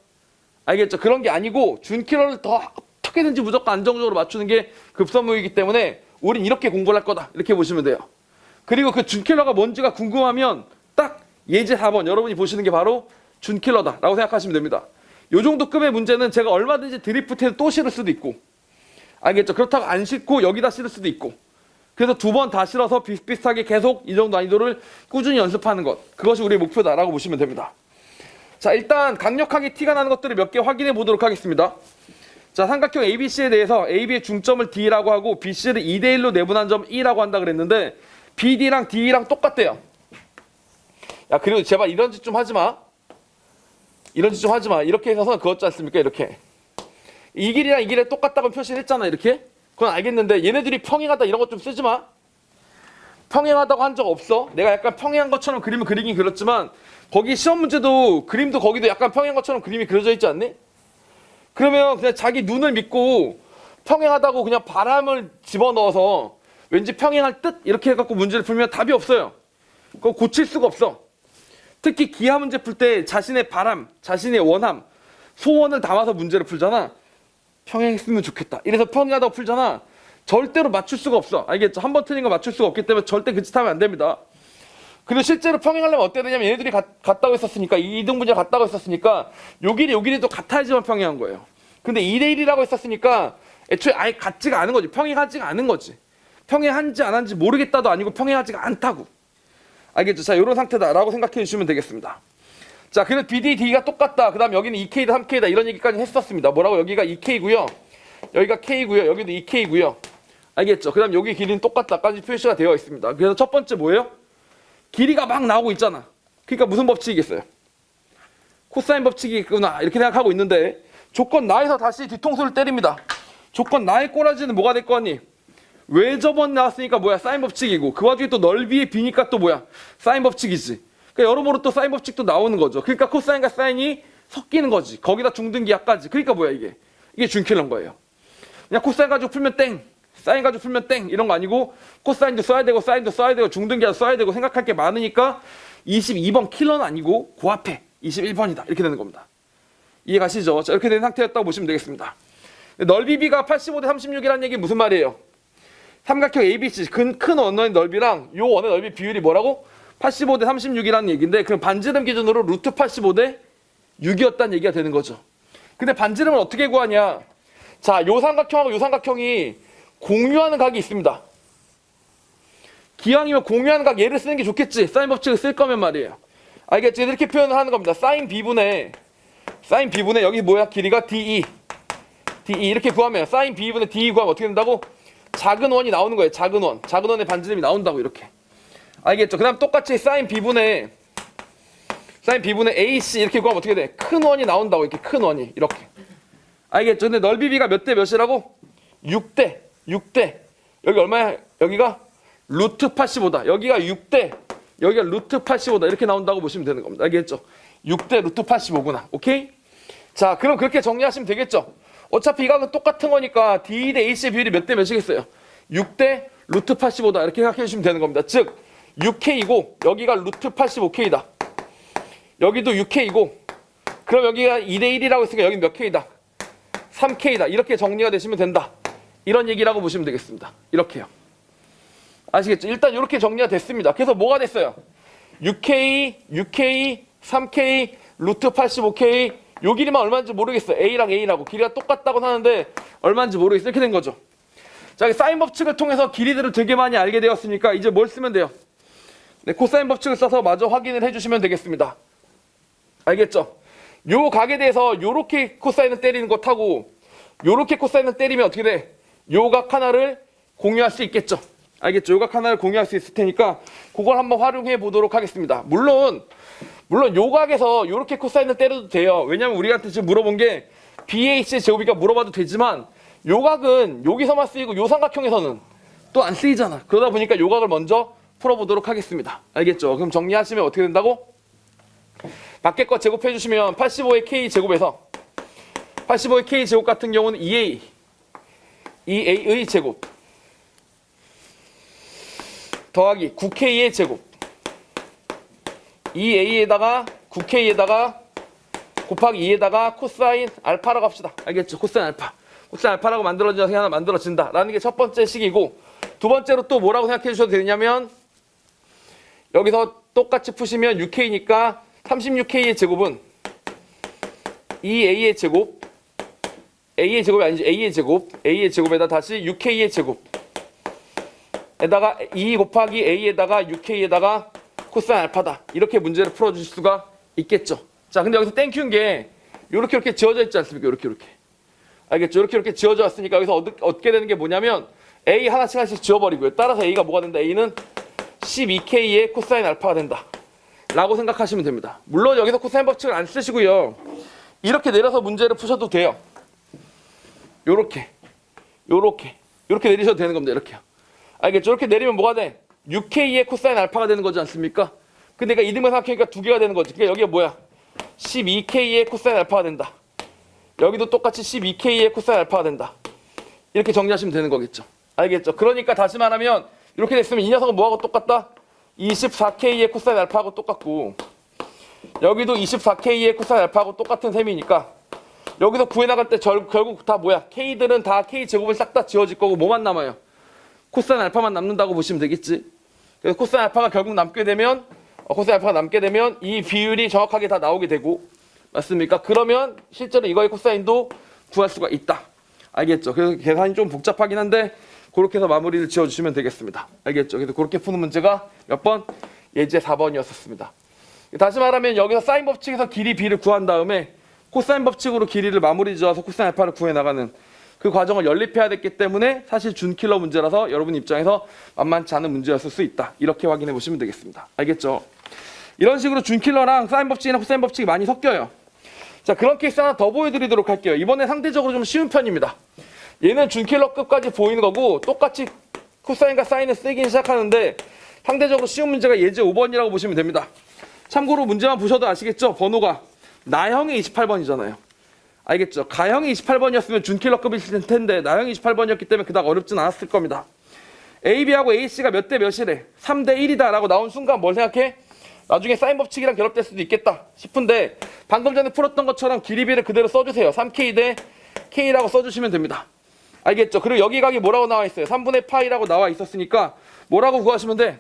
알겠죠? 그런 게 아니고 준킬러를 더 어떻게든지 무조건 안정적으로 맞추는 게 급선무이기 때문에 우린 이렇게 공부를 할 거다. 이렇게 보시면 돼요. 그리고 그 준킬러가 뭔지가 궁금하면 딱 예제 4번 여러분이 보시는 게 바로 준킬러다라고 생각하시면 됩니다. 요 정도 급의 문제는 제가 얼마든지 드리프트에서 또 실을 수도 있고, 알겠죠? 그렇다고 안 싣고 여기다 실을 수도 있고, 그래서 2번 다 실어서 비슷비슷하게 계속 이 정도 난이도를 꾸준히 연습하는 것, 그것이 우리의 목표다라고 보시면 됩니다. 자, 일단 강력하게 티가 나는 것들을 몇 개 확인해 보도록 하겠습니다. 자, 삼각형 ABC에 대해서 AB의 중점을 D라고 하고 BC를 2대1로 내분한 점 E라고 한다 그랬는데 BD랑 D랑 똑같대요. 야, 그리고 제발 이런 짓 좀 하지 마. 이렇게 해서 그거지 않습니까? 이렇게. 이 길이랑 이 길이 똑같다고 표시를 했잖아. 이렇게. 그건 알겠는데 얘네들이 평행하다 이런 것 좀 쓰지 마. 평행하다고 한 적 없어. 내가 약간 평행한 것처럼 그림을 그리긴 그렸지만 거기 시험 문제도 그림도 거기도 약간 평행한 것처럼 그림이 그려져 있지 않니? 그러면 그냥 자기 눈을 믿고 평행하다고 그냥 바람을 집어넣어서 왠지 평행할 듯 이렇게 해갖고 문제를 풀면 답이 없어요. 그거 고칠 수가 없어. 특히 기하 문제 풀 때 자신의 바람, 자신의 원함, 소원을 담아서 문제를 풀잖아. 평행했으면 좋겠다. 이래서 평행하다고 풀잖아. 절대로 맞출 수가 없어. 알겠죠? 한 번 틀린 거 맞출 수가 없기 때문에 절대 그 짓 하면 안 됩니다. 그리고 실제로 평행하려면 어떻게 되냐면 얘네들이 같다고 했었으니까 2등분위가 같다고 했었으니까 요 길이도 같아야지만 평행한 거예요. 근데 2대 1이라고 했었으니까 애초에 아예 같지가 않은 거지. 평행하지가 않은 거지. 평행한지 안 한지 모르겠다도 아니고 평행하지가 않다고. 알겠죠? 자, 이런 상태다라고 생각해 주시면 되겠습니다. 자, 그래서 BD, D가 똑같다. 그 다음 여기는 2K다, 3K다 이런 얘기까지 했었습니다. 뭐라고? 여기가 2K고요. 여기가 K고요. 여기도 2K고요. 알겠죠? 그 다음 여기 길이는 똑같다까지 표시가 되어 있습니다. 그래서 첫 번째 뭐예요? 길이가 막 나오고 있잖아. 그러니까 무슨 법칙이겠어요? 코사인 법칙이구나 이렇게 생각하고 있는데 조건 나에서 다시 뒤통수를 때립니다. 조건 나의 꼬라지는 뭐가 될 거 같니? 왜 저번 나왔으니까 뭐야? 사인 법칙이고 그 와중에 또 넓이의 비니까 또 뭐야? 사인 법칙이지. 그러니까 여러모로 또 사인 법칙도 나오는 거죠. 그러니까 코사인과 사인이 섞이는 거지. 거기다 중등기하까지. 그러니까 뭐야 이게? 이게 준킬러인 거예요. 그냥 코사인 가지고 풀면 땡, 사인 가지고 풀면 땡 이런 거 아니고 코사인도 써야 되고 사인도 써야 되고 중등기도 써야 되고 생각할 게 많으니까 22번 킬러는 아니고 그 앞에 21번이다 이렇게 되는 겁니다. 이해가시죠? 자, 이렇게 된 상태였다고 보시면 되겠습니다. 넓이 B가 85대 36이라는 얘기 무슨 말이에요? 삼각형 ABC 큰 원의 넓이랑 요 원의 넓이 비율이 뭐라고? 85대 36이라는 얘기인데 그럼 반지름 기준으로 루트 85대 6이었다는 얘기가 되는 거죠. 근데 반지름을 어떻게 구하냐? 자, 요 삼각형하고 요 삼각형이 공유하는 각이 있습니다. 기왕이면 공유하는 각 얘를 쓰는 게 좋겠지. 사인 법칙을 쓸 거면 말이에요. 알겠지? 이렇게 표현을 하는 겁니다. 사인 B분의 여기 뭐야? 길이가 DE 이렇게 구하면 사인 B분의 DE 구하면 어떻게 된다고? 작은 원이 나오는 거예요. 작은 원의 반지름이 나온다고 이렇게. 알겠죠? 그 다음 똑같이 사인 B분의 AC 이렇게 구하면 어떻게 돼? 큰 원이 나온다고 이렇게 큰 원이 이렇게. 알겠죠? 근데 넓이 B가 몇 대 몇이라고? 6대 여기 얼마야? 여기가 루트 85다. 여기가 6대 여기가 루트 85다 이렇게 나온다고 보시면 되는 겁니다. 알겠죠? 6대 루트 85구나. 오케이? 자, 그럼 그렇게 정리하시면 되겠죠? 어차피 이 각은 똑같은 거니까 D 대 AC의 비율이 몇 대 몇이겠어요? 6대 루트 85다 이렇게 생각해 주시면 되는 겁니다. 즉 6K이고 여기가 루트 85K다. 여기도 6K이고 그럼 여기가 2대 1이라고 했으니까 여기 몇 K다? 3K다. 이렇게 정리가 되시면 된다. 이런 얘기라고 보시면 되겠습니다. 이렇게요. 아시겠죠? 일단 이렇게 정리가 됐습니다. 그래서 뭐가 됐어요? 6K, 3K, 루트 85K 요 길이만 얼마인지 모르겠어요. A랑 A라고 길이가 똑같다고 하는데 얼마인지 모르겠어요. 이렇게 된 거죠. 자, 사인 법칙을 통해서 길이들을 되게 많이 알게 되었으니까 이제 뭘 쓰면 돼요? 네, 코사인 법칙을 써서 마저 확인을 해주시면 되겠습니다. 알겠죠? 요 각에 대해서 요렇게 코사인을 때리는 것하고 요렇게 코사인을 때리면 어떻게 돼? 요 각 하나를 공유할 수 있겠죠? 알겠죠? 요 각 하나를 공유할 수 있을 테니까 그걸 한번 활용해 보도록 하겠습니다. 물론 요 각에서 요렇게 코사인을 때려도 돼요. 왜냐면 우리한테 지금 물어본 게 BAC의 제곱이니까 물어봐도 되지만 요 각은 여기서만 쓰이고 요 삼각형에서는 또 안 쓰이잖아. 그러다 보니까 요 각을 먼저 풀어보도록 하겠습니다. 알겠죠? 그럼 정리하시면 어떻게 된다고? 밖에 거 제곱해 주시면 85의 K 제곱에서 85의 K 제곱 같은 경우는 2A의 제곱 더하기 9K의 제곱 2A에다가 9K에다가 곱하기 2에다가 코사인 알파라고 합시다. 알겠죠? 코사인 알파. 코사인 알파라고 만들어져서 하나 만들어진다. 라는 게 첫 번째 식이고 두 번째로 또 뭐라고 생각해 주셔도 되냐면 여기서 똑같이 푸시면 6K니까 36K의 제곱은 2A의 제곱 A의 제곱이 아니지 A의 제곱 A의 제곱에다 다시 6K의 제곱 에다가 2 곱하기 A에다가 6K에다가 코사인 알파다. 이렇게 문제를 풀어주실 수가 있겠죠. 자, 근데 여기서 땡큐인 게 이렇게 지어져 있지 않습니까? 이렇게 알겠죠? 이렇게 지어져 왔으니까 여기서 얻게 되는 게 뭐냐면 A 하나씩 지워버리고요. 따라서 A가 뭐가 된다? A는 12K의 코사인 알파가 된다 라고 생각하시면 됩니다. 물론 여기서 코사인 법칙을 안 쓰시고요. 이렇게 내려서 문제를 푸셔도 돼요. 요렇게 내리셔도 되는 겁니다. 이렇게요. 알겠죠? 이렇게 내리면 뭐가 돼? 6K의 코사인 알파가 되는 거지 않습니까? 근데 내가 이등분 삼각형이니까 두 개가 되는 거지. 그러니까 여기가 뭐야? 12K의 코사인 알파가 된다. 여기도 똑같이 12K의 코사인 알파가 된다. 이렇게 정리하시면 되는 거겠죠. 알겠죠? 그러니까 다시 말하면 이렇게 됐으면 이 녀석은 뭐하고 똑같다? 24K의 코사인 알파하고 똑같고 여기도 24K의 코사인 알파하고 똑같은 셈이니까 여기서 구해나갈 때 결국 다 뭐야? K들은 다 K 제곱을 싹 다 지워질 거고 뭐만 남아요? 코사인 알파만 남는다고 보시면 되겠지. 그래서 코사인 알파가 결국 남게 되면 이 비율이 정확하게 다 나오게 되고 맞습니까? 그러면 실제로 이거의 코사인도 구할 수가 있다. 알겠죠? 그래서 계산이 좀 복잡하긴 한데 그렇게 해서 마무리를 지어주시면 되겠습니다. 알겠죠? 그래서 그렇게 푸는 문제가 몇 번? 예제 4번이었습니다. 다시 말하면 여기서 사인 법칙에서 길이 b를 구한 다음에 코사인 법칙으로 길이를 마무리 지어서 코사인 알파를 구해나가는 그 과정을 연립해야 됐기 때문에 사실 준킬러 문제라서 여러분 입장에서 만만치 않은 문제였을 수 있다. 이렇게 확인해 보시면 되겠습니다. 알겠죠? 이런 식으로 준킬러랑 사인 법칙이나 코사인 법칙이 많이 섞여요. 자, 그런 케이스 하나 더 보여드리도록 할게요. 이번에 상대적으로 좀 쉬운 편입니다. 얘는 준킬러급까지 보이는 거고 똑같이 코사인과 사인을 쓰기 시작하는데 상대적으로 쉬운 문제가 예제 5번이라고 보시면 됩니다. 참고로 문제만 보셔도 아시겠죠? 번호가 나형이 28번이잖아요. 알겠죠? 가형이 28번이었으면 준킬러급일 텐데 나형이 28번이었기 때문에 그닥 어렵진 않았을 겁니다. AB하고 AC가 몇 대 몇이래? 3대 1이다 라고 나온 순간 뭘 생각해? 나중에 사인 법칙이랑 결합될 수도 있겠다 싶은데 방금 전에 풀었던 것처럼 길이 b를 그대로 써주세요. 3K 대 K라고 써주시면 됩니다. 알겠죠? 그리고 여기 각이 뭐라고 나와 있어요? 3분의 파이라고 나와 있었으니까 뭐라고 구하시면 돼?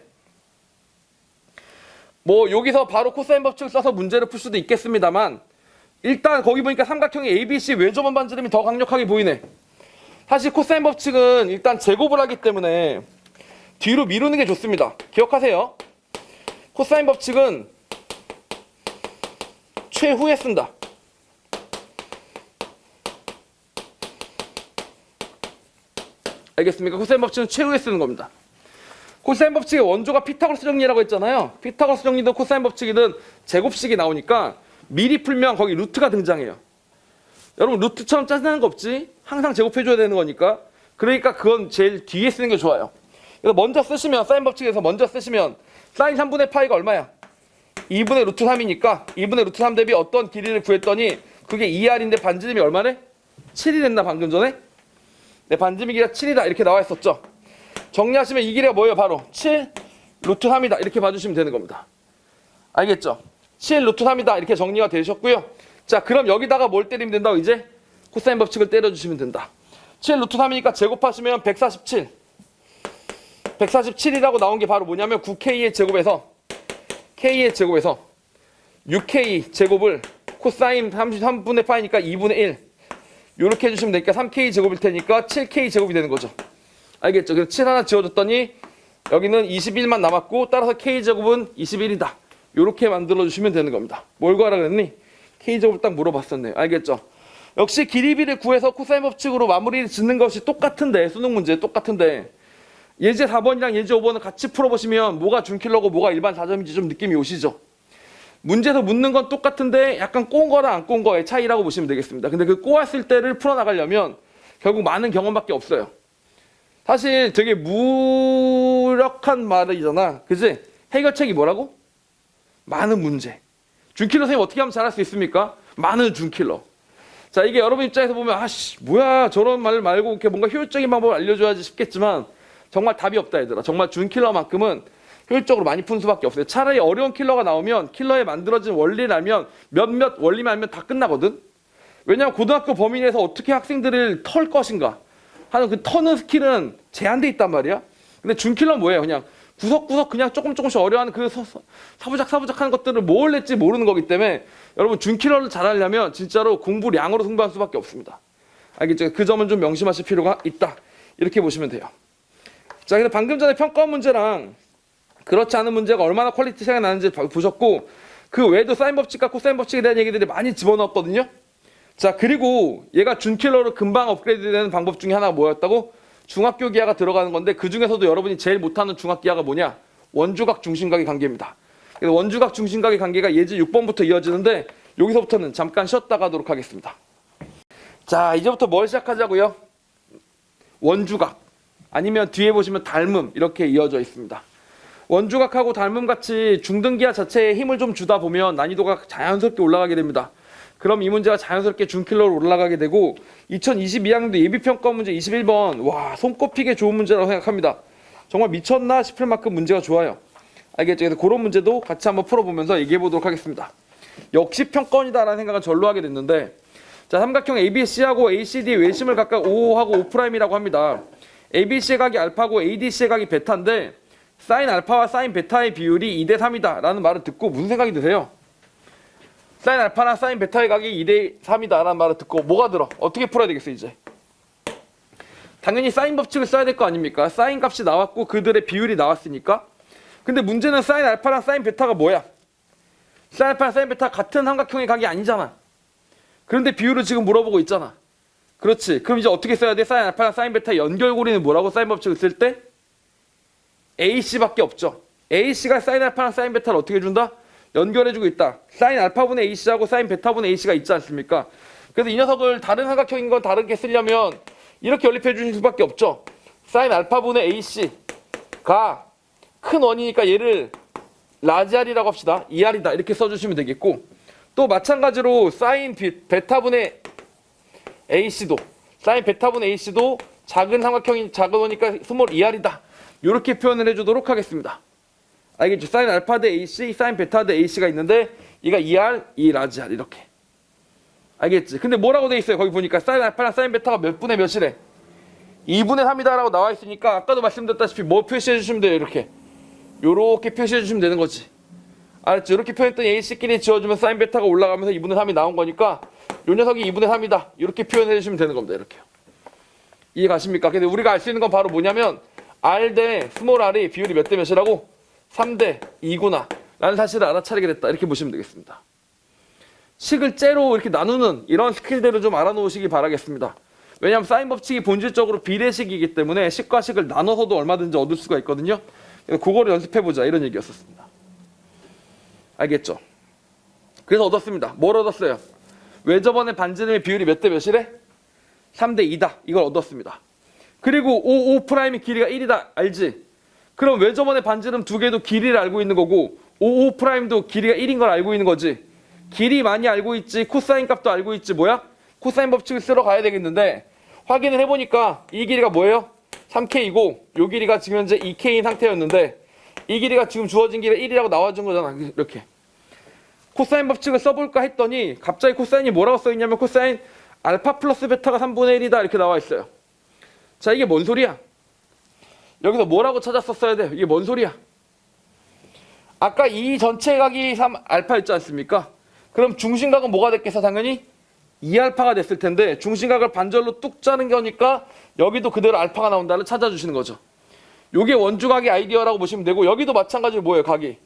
뭐 여기서 바로 코사인 법칙을 써서 문제를 풀 수도 있겠습니다만 일단 거기 보니까 삼각형의 ABC 외접원 반지름이 더 강력하게 보이네. 사실 코사인 법칙은 일단 제곱을 하기 때문에 뒤로 미루는 게 좋습니다. 기억하세요. 코사인 법칙은 최후에 쓴다. 알겠습니까? 코사인 법칙은 최후에 쓰는 겁니다. 코사인 법칙의 원조가 피타고라스 정리라고 했잖아요. 피타고라스 정리든 코사인 법칙이든 제곱식이 나오니까 미리 풀면 거기 루트가 등장해요. 여러분 루트처럼 짜증나는 거 없지? 항상 제곱해줘야 되는 거니까. 그러니까 그건 제일 뒤에 쓰는 게 좋아요. 그래서 먼저 쓰시면 사인 법칙에서 먼저 쓰시면 사인 3분의 파이가 얼마야? 2분의 루트 3이니까 2분의 루트 3 대비 어떤 길이를 구했더니 그게 2R인데 반지름이 얼마래? 7이 됐나 방금 전에? 네, 반지름이 길이가 7이다 이렇게 나와 있었죠. 정리하시면 이 길이가 뭐예요? 바로 7 루트 3이다 이렇게 봐주시면 되는 겁니다. 알겠죠? 7 루트 3이다 이렇게 정리가 되셨고요. 자, 그럼 여기다가 뭘 때리면 된다고? 이제 코사인 법칙을 때려주시면 된다. 7 루트 3이니까 제곱하시면 147 147이라고 나온 게 바로 뭐냐면 9K의 제곱에서 K의 제곱에서 6K 제곱을 코사인 33분의 파이니까 2분의 1 이렇게 해주시면 되니까 3K 제곱일 테니까 7K 제곱이 되는 거죠. 알겠죠? 그래서 7 하나 지워줬더니 여기는 21만 남았고 따라서 K 제곱은 21이다. 이렇게 만들어주시면 되는 겁니다. 뭘 구하라 그랬니? K 제곱을 딱 물어봤었네요. 알겠죠? 역시 길이 b를 구해서 코사인 법칙으로 마무리를 짓는 것이 똑같은데 수능 문제 똑같은데 예제 4번이랑 예제 5번을 같이 풀어보시면 뭐가 준킬러고 뭐가 일반 4점인지 좀 느낌이 오시죠? 문제에서 묻는 건 똑같은데 약간 꼬은 거랑 안 꼬은 거의 차이라고 보시면 되겠습니다. 근데 그 꼬았을 때를 풀어나가려면 결국 많은 경험밖에 없어요. 사실 되게 무력한 말이잖아. 그지? 해결책이 뭐라고? 많은 문제. 준킬러 선생님 어떻게 하면 잘할 수 있습니까? 많은 준킬러. 자, 이게 여러분 입장에서 보면 아씨 뭐야 저런 말 말고 이렇게 뭔가 효율적인 방법을 알려줘야지 싶겠지만 정말 답이 없다 얘들아. 정말 준킬러만큼은 효율적으로 많이 푸는 수밖에 없어요. 차라리 어려운 킬러가 나오면 킬러에 만들어진 원리를 알면 몇몇 원리만 알면 다 끝나거든. 왜냐하면 고등학교 범위 내에서 어떻게 학생들을 털 것인가 하는 그 터는 스킬은 제한돼 있단 말이야. 근데 준킬러는 뭐예요? 그냥 구석구석 그냥 조금씩 어려워하는 그 사부작 하는 것들을 뭘 낼지 모르는 거기 때문에 여러분 준킬러를 잘하려면 진짜로 공부량으로 승부할 수밖에 없습니다. 알겠죠? 그 점은 좀 명심하실 필요가 있다. 이렇게 보시면 돼요. 자, 근데 방금 전에 평가 문제랑 그렇지 않은 문제가 얼마나 퀄리티 차이가 나는지 보셨고 그 외에도 사인 법칙과 코사인 법칙에 대한 얘기들이 많이 집어넣었거든요. 자, 그리고 얘가 준킬러로 금방 업그레이드 되는 방법 중에 하나가 뭐였다고? 중학교 기하가 들어가는 건데 그 중에서도 여러분이 제일 못하는 중학 기하가 뭐냐? 원주각 중심각의 관계입니다. 그래서 원주각 중심각의 관계가 예제 6번부터 이어지는데 여기서부터는 잠깐 쉬었다 가도록 하겠습니다. 자, 이제부터 뭘 시작하자고요? 원주각 아니면 뒤에 보시면 닮음 이렇게 이어져 있습니다. 원주각하고 닮음 같이 중등기하 자체에 힘을 좀 주다 보면 난이도가 자연스럽게 올라가게 됩니다. 그럼 이 문제가 자연스럽게 준킬러로 올라가게 되고 2022학년도 예비평가 문제 21번 와 손꼽히게 좋은 문제라고 생각합니다. 정말 미쳤나 싶을 만큼 문제가 좋아요. 알겠죠? 그래서 그런 문제도 같이 한번 풀어보면서 얘기해 보도록 하겠습니다. 역시 평건이다라는 생각은 절로 하게 됐는데 자 삼각형 ABC하고 ACD 외심을 각각 5하고 5'이라고 합니다. ABC의 각이 알파고 ADC의 각이 베타인데 사인 알파와 사인 베타의 비율이 2대 3이다 라는 말을 듣고 무슨 생각이 드세요? 사인 알파나 사인 베타의 각이 2대 3이다 라는 말을 듣고 뭐가 들어? 어떻게 풀어야 되겠어 이제? 당연히 사인 법칙을 써야 될 거 아닙니까? 사인 값이 나왔고 그들의 비율이 나왔으니까. 근데 문제는 사인 알파랑 사인 베타가 뭐야? 사인 알파랑 사인 베타 같은 삼각형의 각이 아니잖아. 그런데 비율을 지금 물어보고 있잖아. 그렇지. 그럼 이제 어떻게 써야 돼? 사인 알파랑 사인 베타 연결고리는 뭐라고 사인 법칙을 쓸 때? AC밖에 없죠. AC가 사인 알파랑 사인 베타를 어떻게 준다? 연결해주고 있다. 사인 알파분의 AC하고 사인 베타분의 AC가 있지 않습니까? 그래서 이 녀석을 다른 삼각형인 건 다르게 쓰려면 이렇게 연립해 주실 수밖에 없죠. 사인 알파분의 AC가 큰 원이니까 얘를 라지 R이라고 합시다. 2R이다 이렇게 써주시면 되겠고 또 마찬가지로 사인 베타분의 AC도 사인 베타분의 AC도 작은 삼각형인 작은 원이니까 스몰 2R이다 이렇게 표현을 해주도록 하겠습니다. 알겠죠? 사인 알파 대 AC, 사인 베타 대 AC가 있는데 얘가 2R, 2라지 R 이렇게 알겠지? 근데 뭐라고 돼 있어요? 거기 보니까 사인 알파랑 사인 베타가 몇 분의 몇이래? 2분의 3이다 라고 나와 있으니까 아까도 말씀드렸다시피 뭐 표시해 주시면 돼요? 이렇게 요렇게 표시해 주시면 되는 거지. 알았죠? 이렇게 표현했더니 AC끼리 지워주면 사인 베타가 올라가면서 2분의 3이 나온 거니까 요 녀석이 2분의 3이다 이렇게 표현해 주시면 되는 겁니다. 이렇게 이해 가십니까? 근데 우리가 알 수 있는 건 바로 뭐냐면 R 대 스몰 r이 비율이 몇 대 몇이라고? 3대 2구나 라는 사실을 알아차리게 됐다 이렇게 보시면 되겠습니다. 식을 째로 이렇게 나누는 이런 스킬들을 좀 알아놓으시기 바라겠습니다. 왜냐하면 사인 법칙이 본질적으로 비례식이기 때문에 식과 식을 나눠서도 얼마든지 얻을 수가 있거든요. 그거를 연습해보자 이런 얘기였었습니다. 알겠죠? 그래서 얻었습니다. 뭘 얻었어요? 외접원의 반지름의 비율이 몇 대 몇이래? 3대 2다 이걸 얻었습니다. 그리고 OO'의 길이가 1이다 알지? 그럼 외접원의 반지름 두 개도 길이를 알고 있는 거고 OO'도 길이가 1인 걸 알고 있는 거지. 길이 많이 알고 있지 코사인 값도 알고 있지 뭐야? 코사인 법칙을 쓰러 가야 되겠는데 확인을 해보니까 이 길이가 뭐예요? 3K이고 이 길이가 지금 현재 2K인 상태였는데 이 길이가 지금 주어진 길이 1이라고 나와준 거잖아. 이렇게 코사인 법칙을 써볼까 했더니 갑자기 코사인이 뭐라고 써있냐면 코사인 알파 플러스 베타가 3분의 1이다 이렇게 나와 있어요. 자 이게 뭔 소리야? 여기서 뭐라고 찾았었어야 돼? 이게 뭔 소리야? 아까 이 전체 각이 3알파였지 않습니까? 그럼 중심각은 뭐가 됐겠어? 당연히 2알파가 됐을 텐데 중심각을 반절로 뚝 짜는 거니까 여기도 그대로 알파가 나온다를 찾아주시는 거죠. 요게 원주각의 아이디어라고 보시면 되고 여기도 마찬가지로 뭐예요? 각이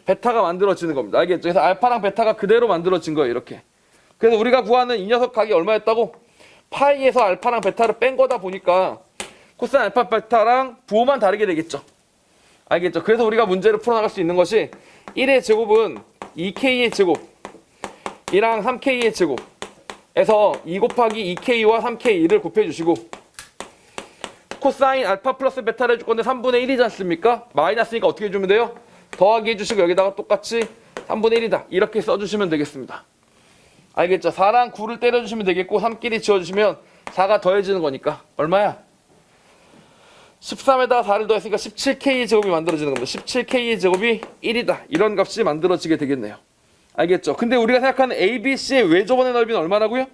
베타가 만들어지는 겁니다. 알겠죠? 그래서 알파랑 베타가 그대로 만들어진 거예요. 이렇게. 그래서 우리가 구하는 이 녀석 각이 얼마였다고? 파이에서 알파랑 베타를 뺀 거다 보니까 코사인 알파 베타랑 부호만 다르게 되겠죠. 알겠죠? 그래서 우리가 문제를 풀어나갈 수 있는 것이 1의 제곱은 2K의 제곱 이랑 3K의 제곱에서 2 곱하기 2K와 3K를 곱해주시고 코사인 알파 플러스 베타를 해줄 건데 3분의 1이지 않습니까? 마이너스니까 어떻게 해주면 돼요? 더하기 해주시고 여기다가 똑같이 3분의 1이다 이렇게 써주시면 되겠습니다. 알겠죠? 4랑 9를 때려주시면 되겠고 3끼리 지워주시면 4가 더해지는 거니까 얼마야? 13에다가 4를 더했으니까 17K의 제곱이 만들어지는 겁니다. 17K의 제곱이 1이다 이런 값이 만들어지게 되겠네요. 알겠죠? 근데 우리가 생각하는 ABC의 외접원의 넓이는 얼마라고요?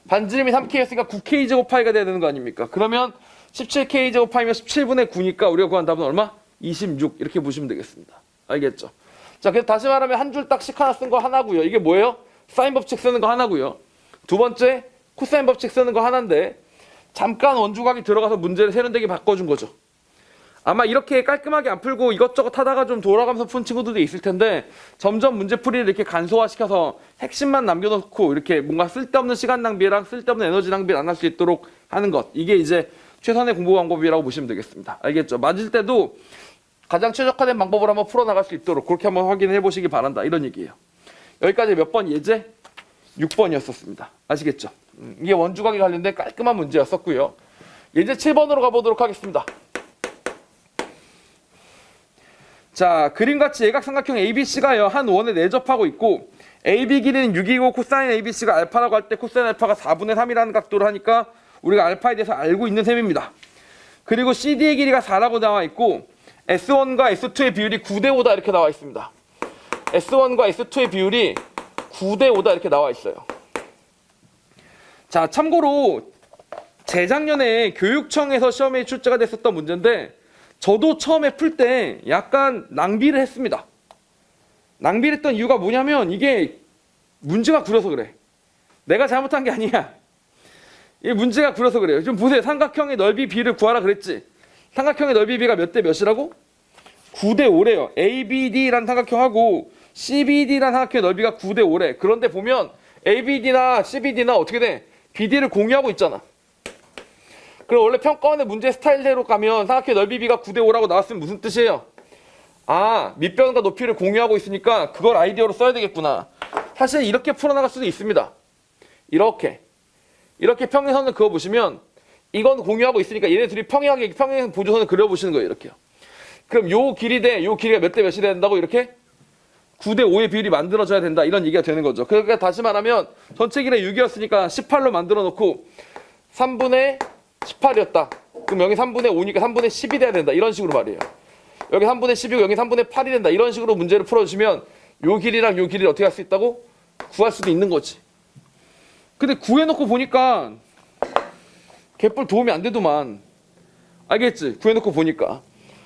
반지름이 3K였으니까 9K 제곱 파이가 돼야 되는 거 아닙니까? 그러면 17K 제곱 파이면 17분의 9니까 우리가 구한 답은 얼마? 26 이렇게 보시면 되겠습니다. 알겠죠? 자, 그래서 다시 말하면 한 줄 딱씩 하나 쓴 거 하나고요. 이게 뭐예요? 사인 법칙 쓰는 거 하나고요. 두 번째 코사인 법칙 쓰는 거 하나인데 잠깐 원주각이 들어가서 문제를 세련되게 바꿔준 거죠. 아마 이렇게 깔끔하게 안 풀고 이것저것 하다가 좀 돌아가면서 푼 친구들도 있을 텐데 점점 문제풀이를 이렇게 간소화시켜서 핵심만 남겨놓고 이렇게 뭔가 쓸데없는 시간 낭비랑 쓸데없는 에너지 낭비를 안 할 수 있도록 하는 것, 이게 이제 최선의 공부 방법이라고 보시면 되겠습니다. 알겠죠? 맞을 때도 가장 최적화된 방법을 한번 풀어나갈 수 있도록 그렇게 한번 확인해 보시기 바란다 이런 얘기예요. 여기까지 몇 번 예제? 6번이었었습니다. 아시겠죠? 이게 원주각에 관련된 깔끔한 문제였었고요. 이제 7번으로 가보도록 하겠습니다. 자, 그림같이 예각삼각형 ABC가요 한 원에 내접하고 있고 AB 길이는 6이고 코사인 ABC가 알파라고 할 때 코사인 알파가 4분의 3이라는 각도를 하니까 우리가 알파에 대해서 알고 있는 셈입니다. 그리고 CD의 길이가 4라고 나와 있고 S1과 S2의 비율이 9대5다 이렇게 나와 있습니다. S1과 S2의 비율이 9대5다 이렇게 나와 있어요. 자, 참고로 재작년에 교육청에서 시험에 출제가 됐었던 문제인데 저도 처음에 풀 때 약간 낭비를 했습니다. 낭비를 했던 이유가 뭐냐면 이게 문제가 구려서 그래. 내가 잘못한 게 아니야. 이 문제가 구려서 그래요. 좀 보세요. 삼각형의 넓이 비를 구하라 그랬지. 삼각형의 넓이 비가 몇 대 몇이라고? 9대 5래요. ABD라는 삼각형하고 CBD라는 삼각형의 넓이가 9대 5래. 그런데 보면 ABD나 CBD나 어떻게 돼? BD를 공유하고 있잖아. 그럼 원래 평가원의 문제 스타일대로 가면 삼각형의 넓이 비가 9대 5라고 나왔으면 무슨 뜻이에요? 아, 밑변과 높이를 공유하고 있으니까 그걸 아이디어로 써야 되겠구나. 사실 이렇게 풀어나갈 수도 있습니다. 이렇게 평행선을 그어보시면 이건 공유하고 있으니까 얘네 둘이 평행 보조선을 그려보시는 거예요. 이렇게요. 그럼 요 길이 대 요 길이가 몇 대 몇이 된다고 이렇게 9대 5의 비율이 만들어져야 된다 이런 얘기가 되는 거죠. 그러니까 다시 말하면 전체 길이가 6이었으니까 18로 만들어 놓고 3분의 18이었다. 그럼 여기 3분의 5니까 3분의 10이 돼야 된다. 이런 식으로 말이에요. 여기 3분의 10이고 여기 3분의 8이 된다. 이런 식으로 문제를 풀어주시면 요 길이랑 요 길이를 어떻게 할 수 있다고? 구할 수도 있는 거지. 근데 구해놓고 보니까 개뿔 도움이 안 되더만. 알겠지? 구해놓고 보니까.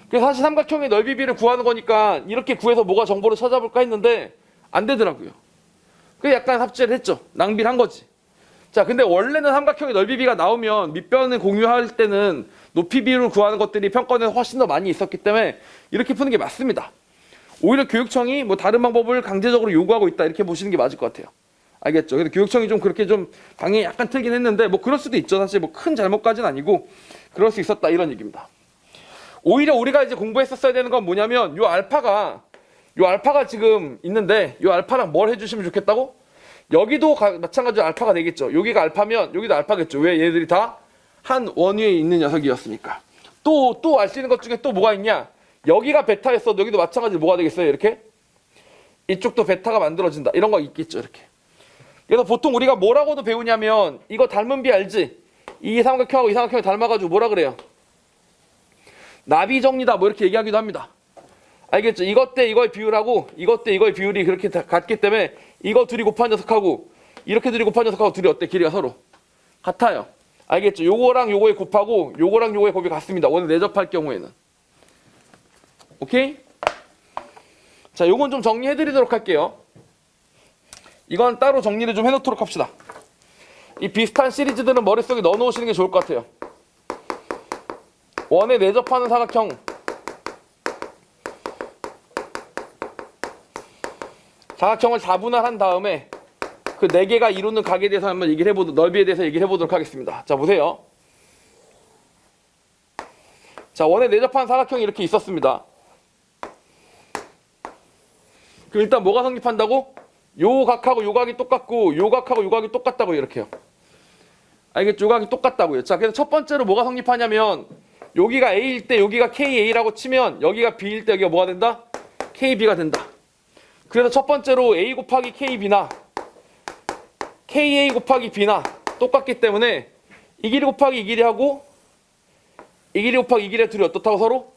그래서 사실 삼각형의 넓이 비를 구하는 거니까 이렇게 구해서 뭐가 정보를 찾아볼까 했는데 안 되더라고요. 그래서 약간 삽질을 했죠. 낭비를 한 거지. 자, 근데 원래는 삼각형의 넓이 비가 나오면 밑변을 공유할 때는 높이 비율을 구하는 것들이 평가원에서 훨씬 더 많이 있었기 때문에 이렇게 푸는 게 맞습니다. 오히려 교육청이 뭐 다른 방법을 강제적으로 요구하고 있다 이렇게 보시는 게 맞을 것 같아요. 알겠죠? 근데 교육청이 좀 그렇게 좀 방향이 약간 틀긴 했는데 뭐 그럴 수도 있죠. 사실 뭐 큰 잘못까지는 아니고 그럴 수 있었다 이런 얘기입니다. 오히려 우리가 이제 공부했었어야 되는 건 뭐냐면 요 알파가 지금 있는데 요 알파랑 뭘 해주시면 좋겠다고? 여기도 마찬가지로 알파가 되겠죠. 여기가 알파면 여기도 알파겠죠. 왜? 얘네들이 다 한 원위에 있는 녀석이었으니까. 또 알 수 있는 것 중에 또 뭐가 있냐? 여기가 베타였어도 여기도 마찬가지로 뭐가 되겠어요? 이렇게 이쪽도 베타가 만들어진다. 이런 거 있겠죠. 이렇게. 그래서 보통 우리가 뭐라고도 배우냐면 이거 닮은 비 알지? 이 삼각형하고 이 삼각형이 닮아가지고 뭐라 그래요? 나비정리다 뭐 이렇게 얘기하기도 합니다. 알겠죠? 이것 대 이거의 비율하고 이것 대 이거의 비율이 그렇게 같기 때문에 이거 둘이 곱한 녀석하고 이렇게 둘이 곱한 녀석하고 둘이 어때? 길이가 서로 같아요. 알겠죠? 요거랑 요거의 곱하고 요거랑 요거의 곱이 같습니다. 오늘 내접할 경우에는. 오케이? 자, 요건 좀 정리해드리도록 할게요. 이건 따로 정리를 좀 해놓도록 합시다. 이 비슷한 시리즈들은 머릿속에 넣어놓으시는 게 좋을 것 같아요. 원에 내접하는 삼각형 사각형을 4분할한 다음에 그 4개가 이루는 각에 대해서 한번 얘기를 넓이에 대해서 얘기를 해보도록 하겠습니다. 자, 보세요. 자, 원에 내접한 사각형이 이렇게 있었습니다. 그럼 일단 뭐가 성립한다고? 요 각하고 요 각이 똑같고 요 각하고 요 각이 똑같다고 이렇게요. 알겠죠? 요 각이 똑같다고요. 자, 그래서 첫 번째로 뭐가 성립하냐면 여기가 A일 때 여기가 KA라고 치면 여기가 B일 때 여기가 뭐가 된다? KB가 된다. 그래서 첫 번째로 A 곱하기 KB나 KA 곱하기 B나 똑같기 때문에 이 길이 곱하기 이 길이하고 이 길이 곱하기 이 길이 둘이 어떻다고 서로?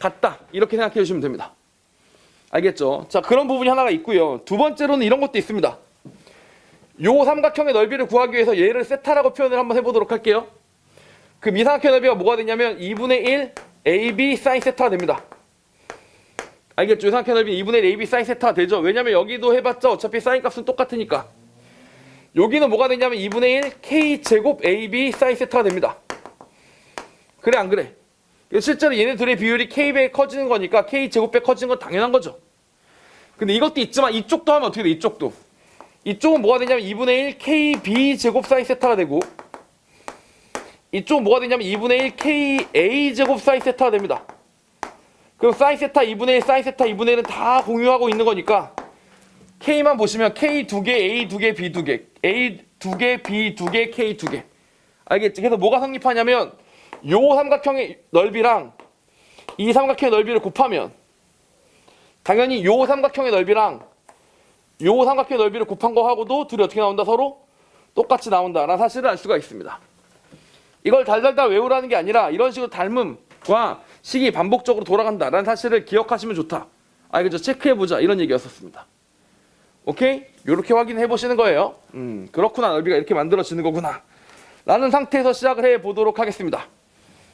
같다. 이렇게 생각해 주시면 됩니다. 알겠죠? 자, 그런 부분이 하나가 있고요. 두 번째로는 이런 것도 있습니다. 요 삼각형의 넓이를 구하기 위해서 얘를 세타라고 표현을 한번 해보도록 할게요. 그럼 이 삼각형의 넓이가 뭐가 되냐면 2분의 1 AB 사인 세타가 됩니다. 알겠죠? 이 삼각형의 넓이 2분의 1 AB 사인 세타가 되죠. 왜냐면 여기도 해봤자 어차피 사인 값은 똑같으니까. 여기는 뭐가 되냐면 2분의 1 K 제곱 AB 사인 세타가 됩니다. 그래 안 그래? 실제로 얘네 둘의 비율이 K배 커지는 거니까 K 제곱배 커지는 건 당연한 거죠. 근데 이것도 있지만 이쪽도 하면 어떻게 돼? 이쪽도. 이쪽은 뭐가 되냐면 2분의 1 KB 제곱 사인 세타가 되고 이쪽은 뭐가 되냐면 2분의 1 KA 제곱 사인 세타가 됩니다. 그럼 사인 세타 2분의 1 사인 세타 2분의 1은 다 공유하고 있는 거니까 K만 보시면 K 2개, A 2개, B 2개, A 2개, B 2개, K 2개. 알겠지? 그래서 뭐가 성립하냐면 요 삼각형의 넓이랑 이 삼각형의 넓이를 곱하면 당연히 요 삼각형의 넓이랑 요 삼각형의 넓이를 곱한 거하고도 둘이 어떻게 나온다? 서로 똑같이 나온다라는 사실을 알 수가 있습니다. 이걸 달달달 외우라는 게 아니라 이런 식으로 닮음과 식이 반복적으로 돌아간다라는 사실을 기억하시면 좋다. 알겠죠? 체크해보자 이런 얘기였었습니다. 오케이? 이렇게 확인해 보시는 거예요. 그렇구나. 넓이가 이렇게 만들어지는 거구나 라는 상태에서 시작을 해보도록 하겠습니다.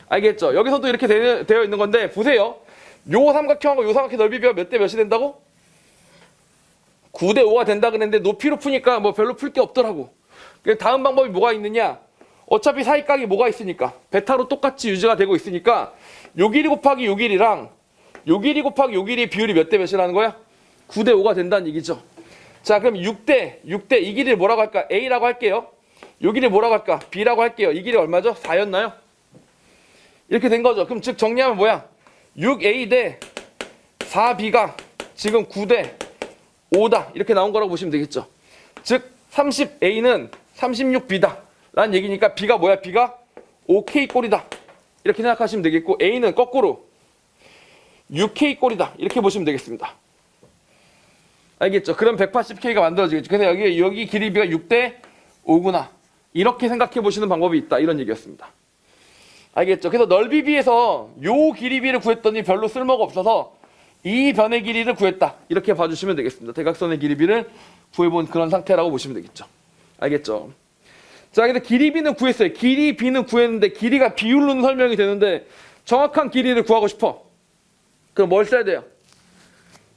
알겠죠? 여기서도 이렇게 되어 있는 건데 보세요. 요 삼각형하고 요 삼각형 넓이가 몇 대 몇이 된다고? 9대 5가 된다 그랬는데 높이로 푸니까 뭐 별로 풀 게 없더라고. 다음 방법이 뭐가 있느냐? 어차피 사이각이 뭐가 있으니까 베타로 똑같이 유지가 되고 있으니까 요 길이 곱하기 요 길이랑 요 길이 곱하기 요 길이 비율이 몇 대 몇이라는 거야? 9대 5가 된다는 얘기죠. 자, 그럼 6대 이 길이를 뭐라고 할까? A라고 할게요. 요 길이 뭐라고 할까? B라고 할게요. 이 길이 얼마죠? 4였나요? 이렇게 된 거죠. 그럼 즉 정리하면 뭐야? 6A 대 4B가 지금 9대 5다. 이렇게 나온 거라고 보시면 되겠죠. 즉 30A는 36B다 라는 얘기니까 B가 뭐야? B가 5K 꼴이다. 이렇게 생각하시면 되겠고 A는 거꾸로 6K 꼴이다. 이렇게 보시면 되겠습니다. 알겠죠? 그럼 180K가 만들어지겠죠. 그래서 여기 길이비가 6대 5구나. 이렇게 생각해 보시는 방법이 있다. 이런 얘기였습니다. 알겠죠? 그래서 넓이비에서 요 길이비를 구했더니 별로 쓸모가 없어서 이 변의 길이를 구했다. 이렇게 봐주시면 되겠습니다. 대각선의 길이비를 구해본 그런 상태라고 보시면 되겠죠. 알겠죠? 자, 근데 길이비는 구했어요. 길이비는 구했는데 길이가 비율로는 설명이 되는데 정확한 길이를 구하고 싶어. 그럼 뭘 써야 돼요?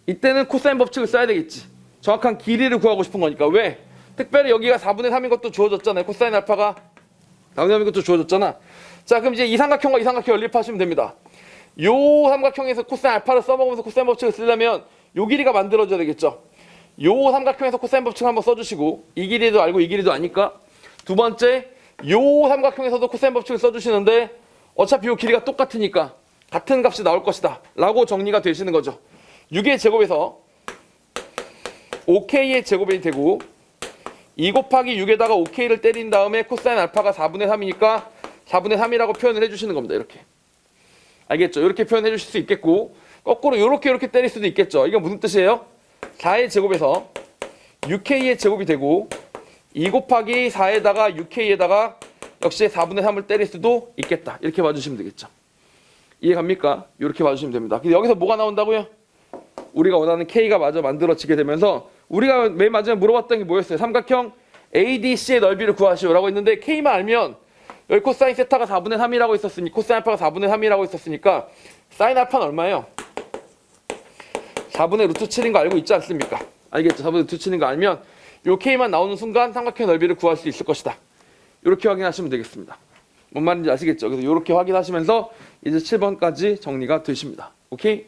이때는 코사인 법칙을 써야 되겠지. 정확한 길이를 구하고 싶은 거니까. 왜? 특별히 여기가 4분의 3인 것도 주어졌잖아요. 코사인 알파가 4분의 3인 것도 주어졌잖아. 자, 그럼 이제 이 삼각형과 이 삼각형 연립하시면 됩니다. 요 삼각형에서 코사인 알파를 써먹으면서 코사인 법칙을 쓰려면 요 길이가 만들어져야 되겠죠. 요 삼각형에서 코사인 법칙을 한번 써주시고 이 길이도 알고 이 길이도 아니까 두 번째 요 삼각형에서도 코사인 법칙을 써주시는데 어차피 요 길이가 똑같으니까 같은 값이 나올 것이다 라고 정리가 되시는 거죠. 6의 제곱에서 5K의 제곱이 되고 2 곱하기 6에다가 5K를 때린 다음에 코사인 알파가 4분의 3이니까 4분의 3이라고 표현을 해주시는 겁니다. 이렇게. 알겠죠? 이렇게 표현해 주실 수 있겠고 거꾸로 이렇게 때릴 수도 있겠죠. 이건 무슨 뜻이에요? 4의 제곱에서 6K의 제곱이 되고 2 곱하기 4에다가 6K에다가 역시 4분의 3을 때릴 수도 있겠다. 이렇게 봐주시면 되겠죠. 이해 갑니까? 이렇게 봐주시면 됩니다. 근데 여기서 뭐가 나온다고요? 우리가 원하는 K가 마저 만들어지게 되면서 우리가 맨 마지막에 물어봤던 게 뭐였어요? 삼각형 ADC의 넓이를 구하시오라고 했는데 K만 알면 여기 코사인 세타가 4분의 3이라고 있었으니 코사인 알파가 4분의 3이라고 있었으니까 사인 알파는 얼마예요? 4분의 루트 7인 거 알고 있지 않습니까? 알겠죠? 4분의 루트 7인 거 알면 요 K만 나오는 순간 삼각형 넓이를 구할 수 있을 것이다. 이렇게 확인하시면 되겠습니다. 뭔 말인지 아시겠죠? 그래서 이렇게 확인하시면서 이제 7번까지 정리가 되십니다. 오케이?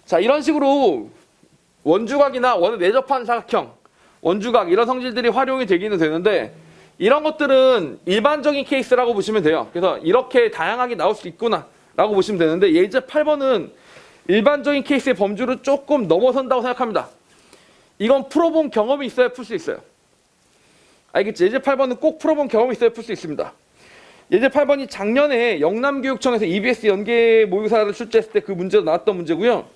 자, 이런 식으로 원주각이나 원을 내접한 사각형, 원주각 이런 성질들이 활용이 되기는 되는데 이런 것들은 일반적인 케이스라고 보시면 돼요. 그래서 이렇게 다양하게 나올 수 있구나 라고 보시면 되는데 예제 8번은 일반적인 케이스의 범주를 조금 넘어선다고 생각합니다. 이건 풀어본 경험이 있어야 풀 수 있어요. 알겠지? 예제 8번은 꼭 풀어본 경험이 있어야 풀 수 있습니다. 예제 8번이 작년에 영남교육청에서 EBS 연계 모의고사를 출제했을 때 그 문제도 나왔던 문제고요.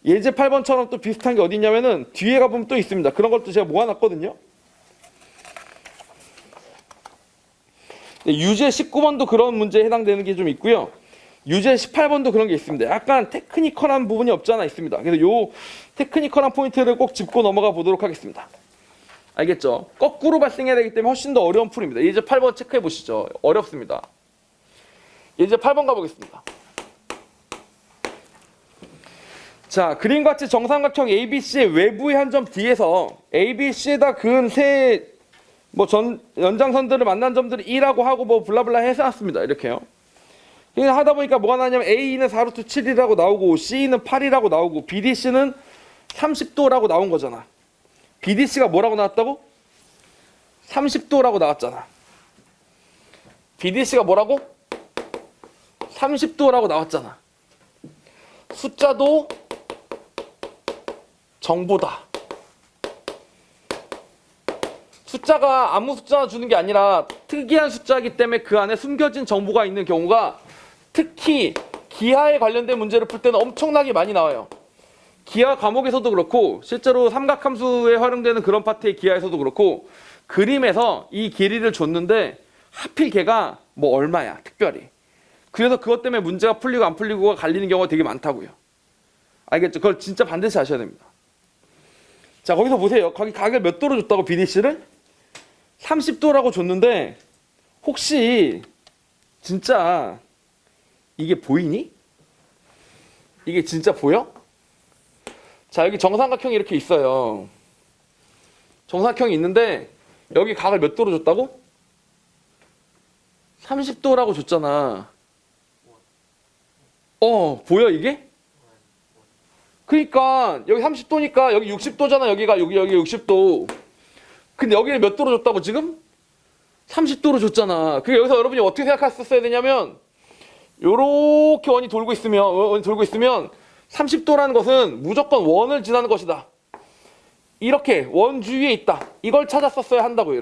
예제 8번처럼 또 비슷한 게 어디 있냐면은 뒤에 가보면 또 있습니다. 그런 것도 제가 모아놨거든요. 유제 19번도 그런 문제에 해당되는 게 좀 있고요. 유제 18번도 그런 게 있습니다. 약간 테크니컬한 부분이 없지 않아 있습니다. 그래서 요 테크니컬한 포인트를 꼭 짚고 넘어가 보도록 하겠습니다. 알겠죠? 거꾸로 발생해야 되기 때문에 훨씬 더 어려운 풀입니다. 예제 8번 체크해 보시죠. 어렵습니다. 예제 8번 가보겠습니다. 자, 그림과 같이 정삼각형 ABC의 외부의 한 점 D에서 ABC에다 그은 세 연장선들을 만난 점들을 E라고 하고 뭐 블라블라 해놨습니다. 이렇게요. 그냥 하다 보니까 뭐가 나냐면 A는 4루트 7이라고 나오고 C는 8이라고 나오고 BDC는 30도라고 나온 거잖아. BDC가 뭐라고 나왔다고? 30도라고 나왔잖아. BDC가 뭐라고? 30도라고 나왔잖아. 숫자도 정보다. 숫자가 아무 숫자나 주는 게 아니라 특이한 숫자이기 때문에 그 안에 숨겨진 정보가 있는 경우가 특히 기하에 관련된 문제를 풀 때는 엄청나게 많이 나와요. 기하 과목에서도 그렇고 실제로 삼각함수에 활용되는 그런 파트의 기하에서도 그렇고 그림에서 이 길이를 줬는데 하필 걔가 뭐 얼마야 특별히. 그래서 그것 때문에 문제가 풀리고 안 풀리고가 갈리는 경우가 되게 많다고요. 알겠죠? 그걸 진짜 반드시 아셔야 됩니다. 자, 거기서 보세요. 거기 각을 몇 도로 줬다고 BDC를? 30도라고 줬는데 혹시 진짜 이게 보이니? 이게 진짜 보여? 자, 여기 정삼각형이 이렇게 있어요. 정삼각형이 있는데 여기 각을 몇 도로 줬다고? 30도라고 줬잖아. 보여 이게? 그러니까 여기 30도니까 여기 60도잖아. 여기 60도. 근데 여기를 몇 도로 줬다고 지금? 30도로 줬잖아. 그게 여기서 여러분이 어떻게 생각했었어야 되냐면 요렇게 원이 돌고 있으면 30도라는 것은 무조건 원을 지나는 것이다. 이렇게 원 주위에 있다. 이걸 찾았었어야 한다고요.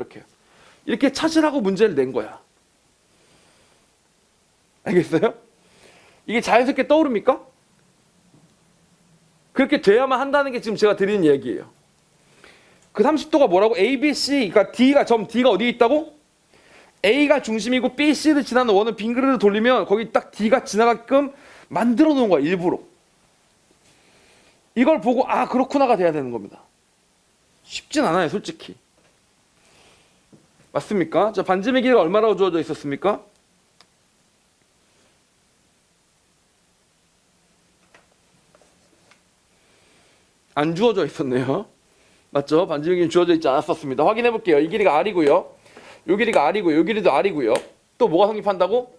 이렇게 찾으라고 문제를 낸 거야. 알겠어요? 이게 자연스럽게 떠오릅니까? 그렇게 돼야만 한다는 게 지금 제가 드리는 얘기예요. 그 30도가 뭐라고? A, B, C, 그러니까 점 D가 어디에 있다고? A가 중심이고 B, C를 지나는 원은 빙 그릇을 돌리면 거기 딱 D가 지나가게끔 만들어 놓은 거야, 일부러. 이걸 보고 그렇구나가 돼야 되는 겁니다. 쉽진 않아요, 솔직히. 맞습니까? 자, 반지름의 길이가 얼마라고 주어져 있었습니까? 안 주어져 있었네요. 맞죠? 반지름의 길이는 주어져 있지 않았었습니다. 확인해 볼게요. 이 길이가 R이고요. 요 길이가 R이고요. 요 길이도 R이고요. 또 뭐가 성립한다고?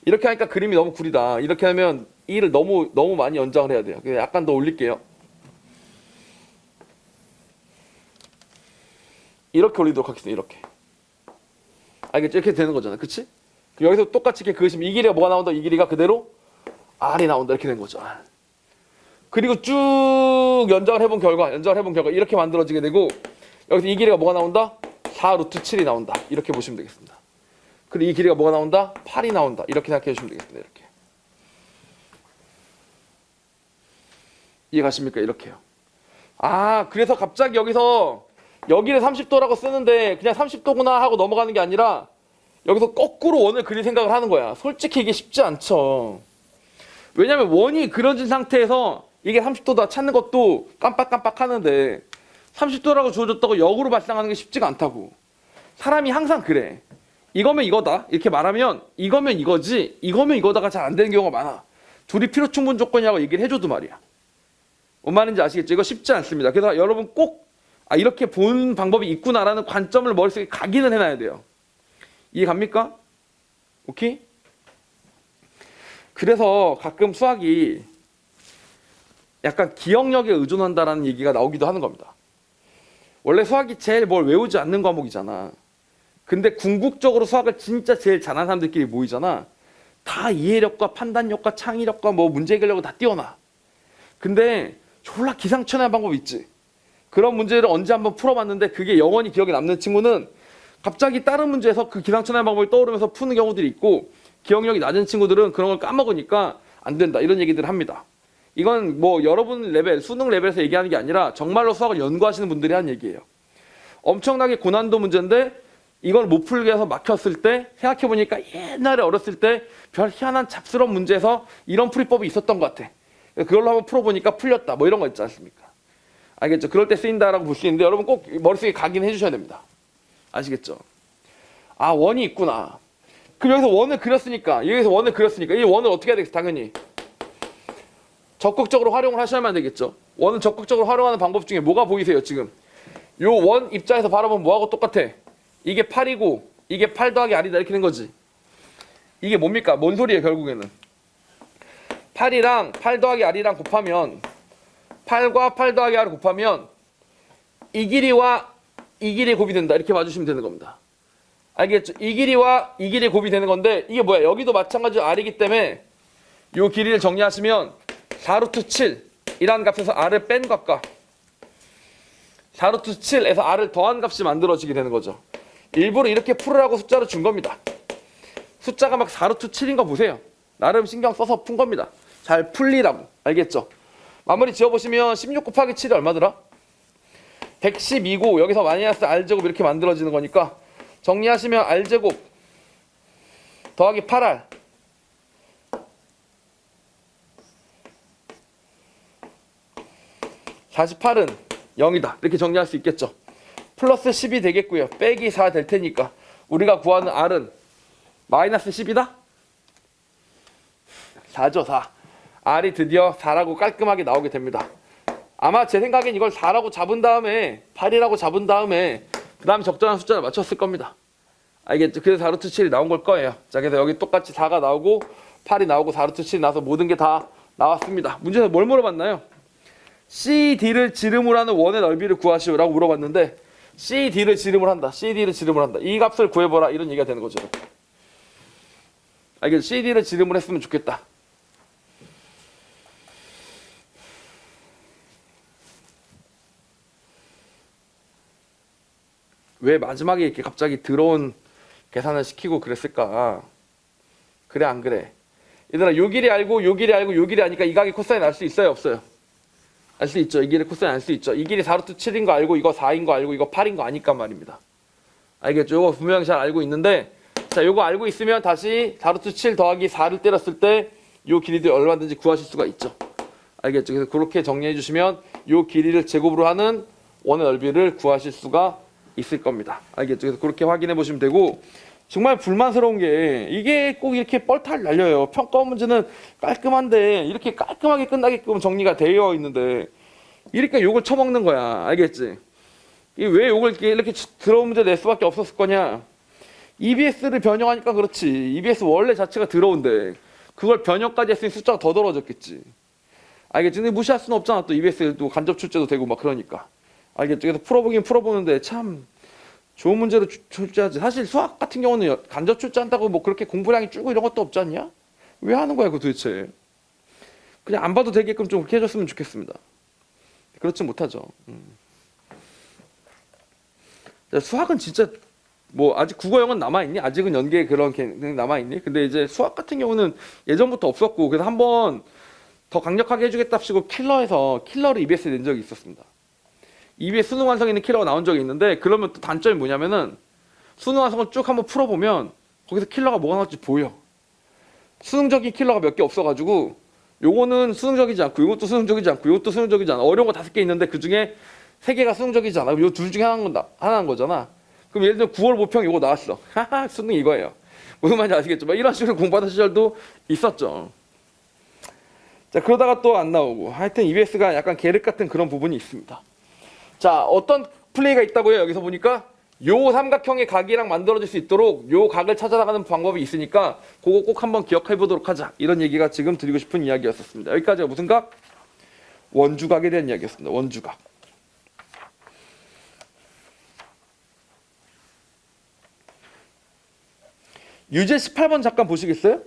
이렇게 하니까 그림이 너무 구리다. 이렇게 하면 E를 너무 많이 연장을 해야 돼요. 그래서 약간 더 올릴게요. 이렇게 올리도록 하겠습니다. 이렇게. 알겠죠? 이렇게 되는 거잖아. 그치? 여기서 똑같이 이렇게 그으시면 이 길이가 뭐가 나온다? 이 길이가 그대로 R이 나온다. 이렇게 된 거죠. 그리고 쭉 연장을 해본 결과 이렇게 만들어지게 되고 여기서 이 길이가 뭐가 나온다? 4루트 7이 나온다. 이렇게 보시면 되겠습니다. 그리고 이 길이가 뭐가 나온다? 8이 나온다. 이렇게 생각해 주시면 되겠습니다. 이렇게. 이해가십니까? 이렇게요. 그래서 갑자기 여기를 30도라고 쓰는데 그냥 30도구나 하고 넘어가는 게 아니라 여기서 거꾸로 원을 그릴 생각을 하는 거야. 솔직히 이게 쉽지 않죠. 왜냐면 원이 그려진 상태에서 이게 30도다 찾는 것도 깜빡깜빡 하는데 30도라고 주어졌다고 역으로 발상하는 게 쉽지가 않다고. 사람이 항상 그래. 이거면 이거다 이렇게 말하면 이거면 이거지 이거면 이거다가 잘 안 되는 경우가 많아. 둘이 필요 충분 조건이라고 얘기를 해줘도 말이야. 뭔 말인지 아시겠죠? 이거 쉽지 않습니다. 그래서 여러분 꼭 이렇게 보는 방법이 있구나라는 관점을 머릿속에 각인을 해놔야 돼요. 이해 갑니까? 오케이? 그래서 가끔 수학이 약간 기억력에 의존한다라는 얘기가 나오기도 하는 겁니다. 원래 수학이 제일 뭘 외우지 않는 과목이잖아. 근데 궁극적으로 수학을 진짜 제일 잘하는 사람들끼리 모이잖아. 다 이해력과 판단력과 창의력과 문제 해결력을 다 뛰어나. 근데 졸라 기상천외한 방법이 있지. 그런 문제를 언제 한번 풀어봤는데 그게 영원히 기억에 남는 친구는 갑자기 다른 문제에서 그 기상천외한 방법이 떠오르면서 푸는 경우들이 있고 기억력이 낮은 친구들은 그런 걸 까먹으니까 안 된다. 이런 얘기들을 합니다. 이건 여러분 레벨, 수능 레벨에서 얘기하는 게 아니라 정말로 수학을 연구하시는 분들이 하는 얘기예요. 엄청나게 고난도 문제인데 이걸 못 풀게 해서 막혔을 때 생각해보니까 옛날에 어렸을 때 별 희한한 잡스러운 문제에서 이런 풀이법이 있었던 것 같아. 그걸로 한번 풀어보니까 풀렸다. 이런 거 있지 않습니까? 알겠죠? 그럴 때 쓰인다라고 볼 수 있는데 여러분 꼭 머릿속에 각인해 주셔야 됩니다. 아시겠죠? 원이 있구나. 그럼 여기서 원을 그렸으니까 이 원을 어떻게 해야 되겠어? 당연히 적극적으로 활용을 하셔야만 되겠죠. 원을 적극적으로 활용하는 방법 중에 뭐가 보이세요? 지금 요 원 입장에서 바라보면 뭐하고 똑같아? 이게 8이고 이게 8 더하기 R이다 이렇게 된 거지. 이게 뭡니까? 뭔 소리예요 결국에는. 8이랑 8 더하기 R이랑 곱하면 8과 8 더하기 R을 곱하면 이 길이와 이 길이 곱이 된다. 이렇게 봐주시면 되는 겁니다. 알겠죠? 이 길이와 이 길이 곱이 되는 건데 이게 뭐야? 여기도 마찬가지로 R이기 때문에 이 길이를 정리하시면 4루트 7이라는 값에서 R을 뺀 값과 4루트 7에서 r을 더한 값이 만들어지게 되는 거죠. 일부러 이렇게 풀으라고 숫자를 준 겁니다. 숫자가 막 4루트 7인 거 보세요. 나름 신경 써서 푼 겁니다. 잘 풀리라고. 알겠죠? 마무리 지어보시면 16 곱하기 7이 얼마더라? 112고 여기서 마이너스 r제곱 이렇게 만들어지는 거니까 정리하시면 r제곱 더하기 8r 48은 0이다. 이렇게 정리할 수 있겠죠. 플러스 10이 되겠고요. 빼기 4 될 테니까 우리가 구하는 r은 마이너스 10이다? 4죠, 4. r이 드디어 4라고 깔끔하게 나오게 됩니다. 아마 제 생각엔 이걸 4라고 잡은 다음에 8이라고 잡은 다음에 그 다음에 적절한 숫자를 맞췄을 겁니다. 알겠죠? 그래서 4루트 7이 나온 걸 거예요. 자, 그래서 여기 똑같이 4가 나오고 8이 나오고 4루트 7이 나와서 모든 게 다 나왔습니다. 문제에서 뭘 물어봤나요? CD를 지름으로 하는 원의 넓이를 구하시오라고 물어봤는데 CD를 지름으로 한다. CD를 지름으로 한다. 이 값을 구해보라. 이런 얘기가 되는 거죠. 알겠죠? CD를 지름으로 했으면 좋겠다. 왜 마지막에 이렇게 갑자기 들어온 계산을 시키고 그랬을까? 그래 안 그래? 얘들아 요 길이 알고 요 길이 알고 요 길이 아니까 이 각의 코사인 알 수 있어요 없어요? 알 수 있죠. 이 길의 코사인 알 수 있죠. 이 길이 4루트 7인 거 알고 이거 4인 거 알고 이거 8인 거 아니까 말입니다. 알겠죠? 이거 분명히 잘 알고 있는데 자 요거 알고 있으면 다시 4루트 7 더하기 4를 때렸을 때 요 길이들 얼마든지 구하실 수가 있죠. 알겠죠? 그래서 그렇게 정리해 주시면 요 길이를 제곱으로 하는 원의 넓이를 구하실 수가 있을 겁니다. 알겠죠? 그래서 그렇게 확인해 보시면 되고 정말 불만스러운 게 이게 꼭 이렇게 뻘탈 날려요. 평가 문제는 깔끔한데 이렇게 깔끔하게 끝나게끔 정리가 되어 있는데 이렇게 욕을 쳐먹는 거야. 알겠지? 왜 욕을 이렇게 더러운 문제 낼 수밖에 없었을 거냐? EBS를 변형하니까 그렇지. EBS 원래 자체가 더러운데 그걸 변형까지 했으니 숫자가 더 더러워졌겠지. 알겠지? 근데 무시할 수는 없잖아. 또 EBS도 간접 출제도 되고 막 그러니까. 알겠죠? 그래서 풀어보긴 풀어보는데 참 좋은 문제로 출제하지. 사실 수학 같은 경우는 간접 출제한다고 뭐 그렇게 공부량이 줄고 이런 것도 없지 않냐? 왜 하는 거야, 그거 도대체? 그냥 안 봐도 되게끔 좀 그렇게 해줬으면 좋겠습니다. 그렇지 못하죠. 수학은 진짜 뭐 아직 국어 영어는 남아있니? 아직은 연계 그런 게 남아있니? 근데 이제 수학 같은 경우는 예전부터 없었고 그래서 한번 더 강력하게 해주겠답시고 킬러를 EBS에 낸 적이 있었습니다. EBS 수능 완성 있는 킬러가 나온 적이 있는데 그러면 또 단점이 뭐냐면은 수능 완성을 쭉 한번 풀어보면 거기서 킬러가 뭐가 나올지 보여. 수능적인 킬러가 몇 개 없어가지고 요거는 수능적이지 않고 요것도 수능적이지 않고 요것도 수능적이지 않아. 어려운 거 5개 있는데 그중에 3개가 수능적이지 않아. 요 둘 중에 하나인 거잖아. 그럼 예를 들어 9월 모평 요거 나왔어. 하하 수능 이거예요. 무슨 말인지 아시겠죠? 막 이런 식으로 공부하던 시절도 있었죠. 자 그러다가 또 안 나오고 하여튼 EBS가 약간 계륵 같은 그런 부분이 있습니다. 자 어떤 플레이가 있다고요? 여기서 보니까 요 삼각형의 각이랑 만들어질 수 있도록 요 각을 찾아나가는 방법이 있으니까 그거 꼭 한번 기억해 보도록 하자. 이런 얘기가 지금 드리고 싶은 이야기였었습니다. 여기까지가 무슨 각? 원주각에 대한 이야기였습니다. 원주각. 유제 18번 잠깐 보시겠어요?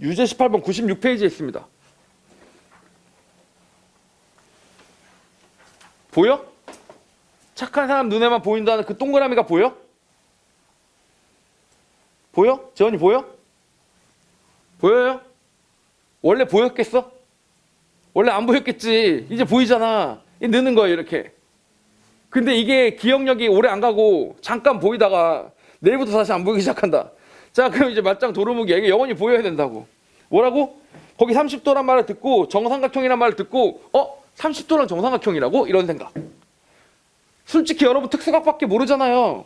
유제 18번 96페이지에 있습니다. 보여? 착한 사람 눈에만 보인다는 그 동그라미가 보여? 보여? 재원이 보여? 보여요? 원래 보였겠어? 원래 안 보였겠지. 이제 보이잖아. 느는 거예요 이렇게. 근데 이게 기억력이 오래 안 가고 잠깐 보이다가 내일부터 다시 안 보이기 시작한다. 자 그럼 이제 맞짱 도루묵이야. 이게 영원히 보여야 된다고. 뭐라고? 거기 30도란 말을 듣고 정삼각형이란 말을 듣고 30도란 정삼각형이라고? 이런 생각. 솔직히 여러분 특수각밖에 모르잖아요.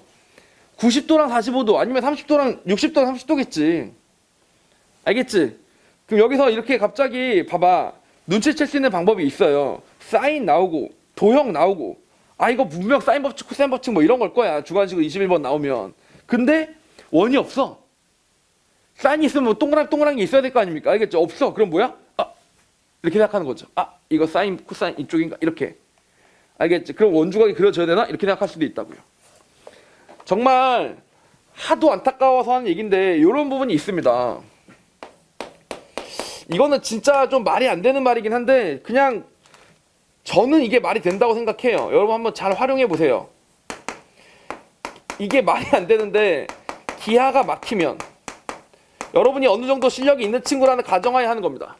90도랑 45도 아니면 30도랑 60도랑 30도겠지. 알겠지? 그럼 여기서 이렇게 갑자기 봐봐. 눈치챌 수 있는 방법이 있어요. 사인 나오고 도형 나오고 이거 분명 사인 법칙 코사인 법칙 뭐 이런 걸 거야. 주관식으로 21번 나오면. 근데 원이 없어. 사인이 있으면 뭐 동그라미 있어야 될 거 아닙니까? 알겠죠? 없어. 그럼 뭐야? 이렇게 생각하는 거죠. 아, 이거 사인, 코사인 이쪽인가? 이렇게. 알겠지? 그럼 원주각이 그려져야 되나? 이렇게 생각할 수도 있다고요. 정말 하도 안타까워서 하는 얘기인데 이런 부분이 있습니다. 이거는 진짜 좀 말이 안 되는 말이긴 한데 그냥 저는 이게 말이 된다고 생각해요. 여러분 한번 잘 활용해 보세요. 이게 말이 안 되는데 기하가 막히면 여러분이 어느 정도 실력이 있는 친구라는 가정하에 하는 겁니다.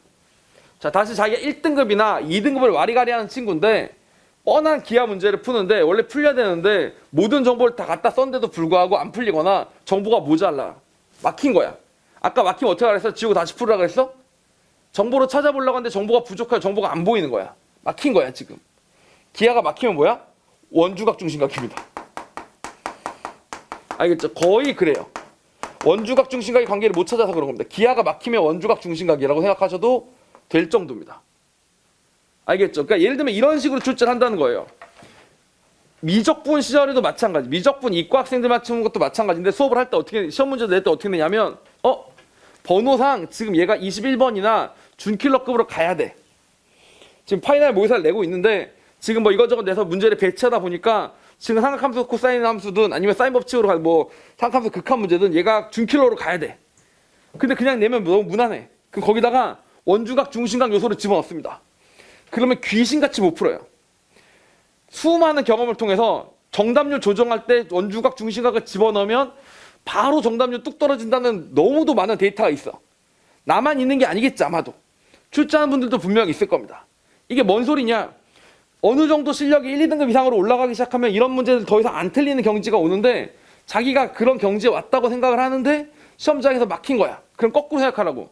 자, 다시 자기가 1등급이나 2등급을 와리가리 하는 친구인데 뻔한 기하 문제를 푸는데 원래 풀려야 되는데 모든 정보를 다 갖다 썼는데도 불구하고 안 풀리거나 정보가 모자라. 막힌 거야. 아까 막히면 어떻게 하랬어? 지우고 다시 풀으라 그랬어? 정보를 찾아보려고 하는데 정보가 부족해요. 정보가 안 보이는 거야. 막힌 거야 지금. 기하가 막히면 뭐야? 원주각 중심각입니다. 알겠죠? 거의 그래요. 원주각 중심각의 관계를 못 찾아서 그런 겁니다. 기하가 막히면 원주각 중심각이라고 생각하셔도 될 정도입니다. 알겠죠? 그러니까 예를 들면 이런 식으로 출제를 한다는 거예요. 미적분 시절에도 마찬가지. 미적분 이과 학생들 맞추는 것도 마찬가지인데 수업을 할 때 어떻게 시험 문제 낼 때 어떻게 내냐면 번호상 지금 얘가 21번이나 준킬러급으로 가야 돼. 지금 파이널 모의사를 내고 있는데 지금 뭐 이것저것 내서 문제를 배치하다 보니까 지금 삼각함수 코사인 함수든 아니면 사인 법칙으로 가 뭐 삼각함수 극한 문제든 얘가 준킬러로 가야 돼. 근데 그냥 내면 너무 무난해. 그럼 거기다가 원주각 중심각 요소를 집어넣습니다. 그러면 귀신같이 못 풀어요. 수많은 경험을 통해서 정답률 조정할 때 원주각 중심각을 집어넣으면 바로 정답률 뚝 떨어진다는 너무도 많은 데이터가 있어. 나만 있는 게 아니겠지 아마도. 출제하는 분들도 분명히 있을 겁니다. 이게 뭔 소리냐? 어느 정도 실력이 1, 2등급 이상으로 올라가기 시작하면 이런 문제들 더 이상 안 틀리는 경지가 오는데 자기가 그런 경지에 왔다고 생각을 하는데 시험장에서 막힌 거야. 그럼 거꾸로 생각하라고.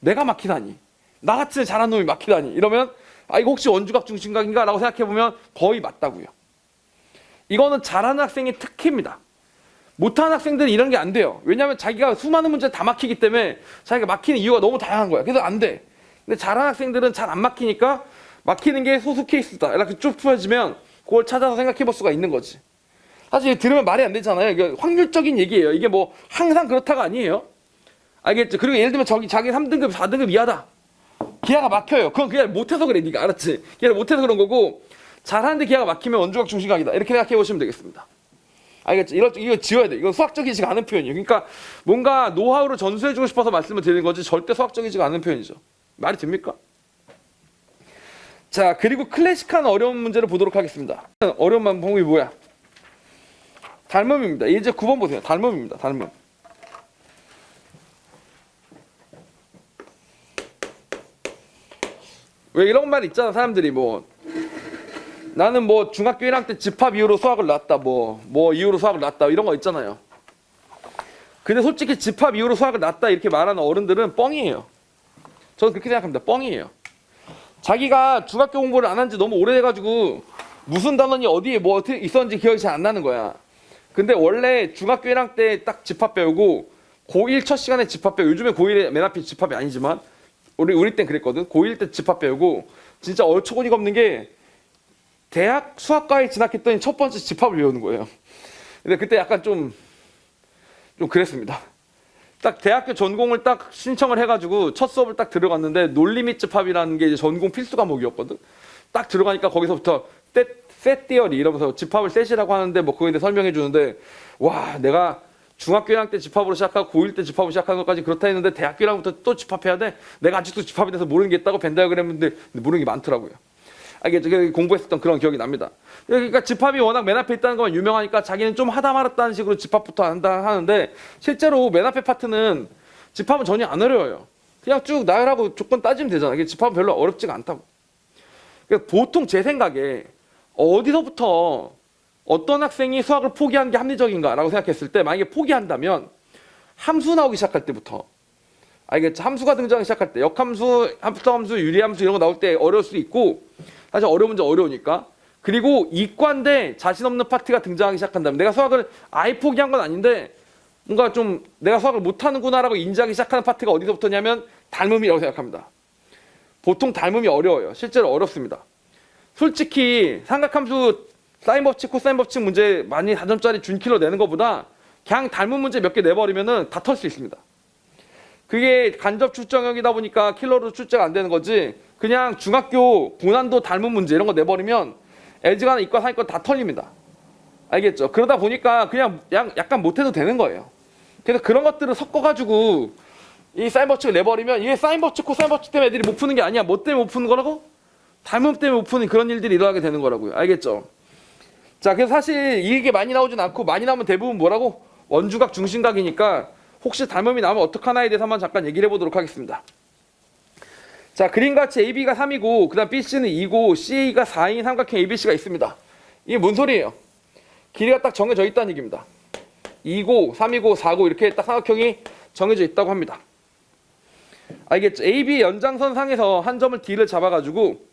내가 막히다니. 나같이 잘하는 놈이 막히다니. 이러면 아 이거 혹시 원주각 중심각인가? 라고 생각해보면 거의 맞다고요. 이거는 잘하는 학생의 특혜입니다. 못하는 학생들은 이런 게 안 돼요. 왜냐하면 자기가 수많은 문제 다 막히기 때문에 자기가 막히는 이유가 너무 다양한 거야. 그래서 안 돼. 근데 잘하는 학생들은 잘 안 막히니까 막히는 게 소수 케이스다. 이렇게 쭉 풀어지면 그걸 찾아서 생각해 볼 수가 있는 거지. 사실 들으면 말이 안 되잖아요. 이게 확률적인 얘기예요. 이게 뭐 항상 그렇다가 아니에요. 알겠죠? 그리고 예를 들면 자기 3등급, 4등급 이하다. 기하가 막혀요. 그건 그냥 못해서 그래. 네가 알았지? 기하를 못해서 그런 거고 잘하는데 기하가 막히면 원주각 중심각이다. 이렇게 생각해 보시면 되겠습니다. 알겠죠? 이거 지워야 돼. 이건 수학적이지가 않은 표현이에요. 그러니까 뭔가 노하우를 전수해주고 싶어서 말씀을 드리는 거지 절대 수학적이지가 않은 표현이죠. 말이 됩니까? 자, 그리고 클래식한 어려운 문제를 보도록 하겠습니다. 어려운 방법이 뭐야? 닮음입니다. 이제 9번 보세요. 닮음입니다. 닮음. 왜 이런 말 있잖아. 사람들이 뭐 나는 뭐 중학교 1학년 때 집합 이후로 수학을 놨다. 뭐 이후로 수학을 놨다. 이런 거 있잖아요. 근데 솔직히 집합 이후로 수학을 놨다 이렇게 말하는 어른들은 뻥이에요. 저는 그렇게 생각합니다. 뻥이에요. 자기가 중학교 공부를 안 한 지 너무 오래돼가지고 무슨 단원이 어디에 뭐 어떻게 있었는지 기억이 잘 안 나는 거야. 근데 원래 중학교 1학년 때 딱 집합 배우고 고1 첫 시간에 집합 배우고 요즘에 고1에 맨 앞에 집합이 아니지만 우리 땐 그랬거든. 고1 때 집합 배우고 진짜 어처구니가 없는 게 대학 수학과에 진학했더니 첫 번째 집합을 배우는 거예요. 근데 그때 약간 좀 그랬습니다. 딱 대학교 전공을 딱 신청을 해가지고 첫 수업을 딱 들어갔는데 논리 및 집합이라는 게 이제 전공 필수 과목이었거든. 딱 들어가니까 거기서부터 셋 디어리 이러면서 집합을 셋이라고 하는데 뭐 그거에 대해 설명해 주는데 와 내가 중학교 1학년 때 집합으로 시작하고 고1 때 집합으로 시작하는 것까지 그렇다 했는데 대학교 1학년부터 또 집합해야 돼? 내가 아직도 집합에 대해서 모르는 게 있다고 벤다이어그램인데 모르는 게 많더라고요. 알겠죠? 공부했었던 그런 기억이 납니다. 그러니까 집합이 워낙 맨 앞에 있다는 건 유명하니까 자기는 좀 하다 말았다는 식으로 집합부터 한다 하는데 실제로 맨 앞에 파트는 집합은 전혀 안 어려워요. 그냥 쭉 나열하고 조건 따지면 되잖아요. 집합은 별로 어렵지가 않다고. 그러니까 보통 제 생각에 어디서부터 어떤 학생이 수학을 포기하는 게 합리적인가라고 생각했을 때 만약에 포기한다면 함수 나오기 시작할 때부터 알겠죠? 함수가 등장하기 시작할 때 역함수, 합성함수, 유리함수 이런 거 나올 때 어려울 수 있고 사실 어려운 문제 어려우니까 그리고 이과인데 자신 없는 파트가 등장하기 시작한다면 내가 수학을 아예 포기한 건 아닌데 뭔가 좀 내가 수학을 못하는구나라고 인지하기 시작하는 파트가 어디서부터냐면 닮음이라고 생각합니다. 보통 닮음이 어려워요. 실제로 어렵습니다. 솔직히 삼각함수 사인 법칙, 코사인 법칙 문제 많이 4점짜리 준킬러 내는 것보다 그냥 닮은 문제 몇 개 내버리면은 다 털 수 있습니다. 그게 간접 출정형이다 보니까 킬러로 출제가 안 되는 거지. 그냥 중학교 고난도 닮은 문제 이런 거 내버리면 LG가나 이과 상위권 다 털립니다. 알겠죠? 그러다 보니까 그냥 약간 못해도 되는 거예요. 그래서 그런 것들을 섞어가지고 이 사인 법칙을 내버리면 이게 사인 법칙, 코사인 법칙 때문에 애들이 못 푸는 게 아니야. 뭐 때문에 못 푸는 거라고? 닮음 때문에 못 푸는 그런 일들이 일어나게 되는 거라고요. 알겠죠? 자, 그래서 사실 이게 많이 나오진 않고 많이 나오면 대부분 뭐라고? 원주각, 중심각이니까 혹시 닮음이 나오면 어떡하나에 대해서 한번 잠깐 얘기를 해보도록 하겠습니다. 자, 그림같이 AB가 3이고 그 다음 BC는 2고 CA가 4인 삼각형 ABC가 있습니다. 이게 뭔 소리예요? 길이가 딱 정해져 있다는 얘기입니다. 2고 3이고 4고 이렇게 딱 삼각형이 정해져 있다고 합니다. 알겠죠? AB 연장선 상에서 한 점을 D를 잡아가지고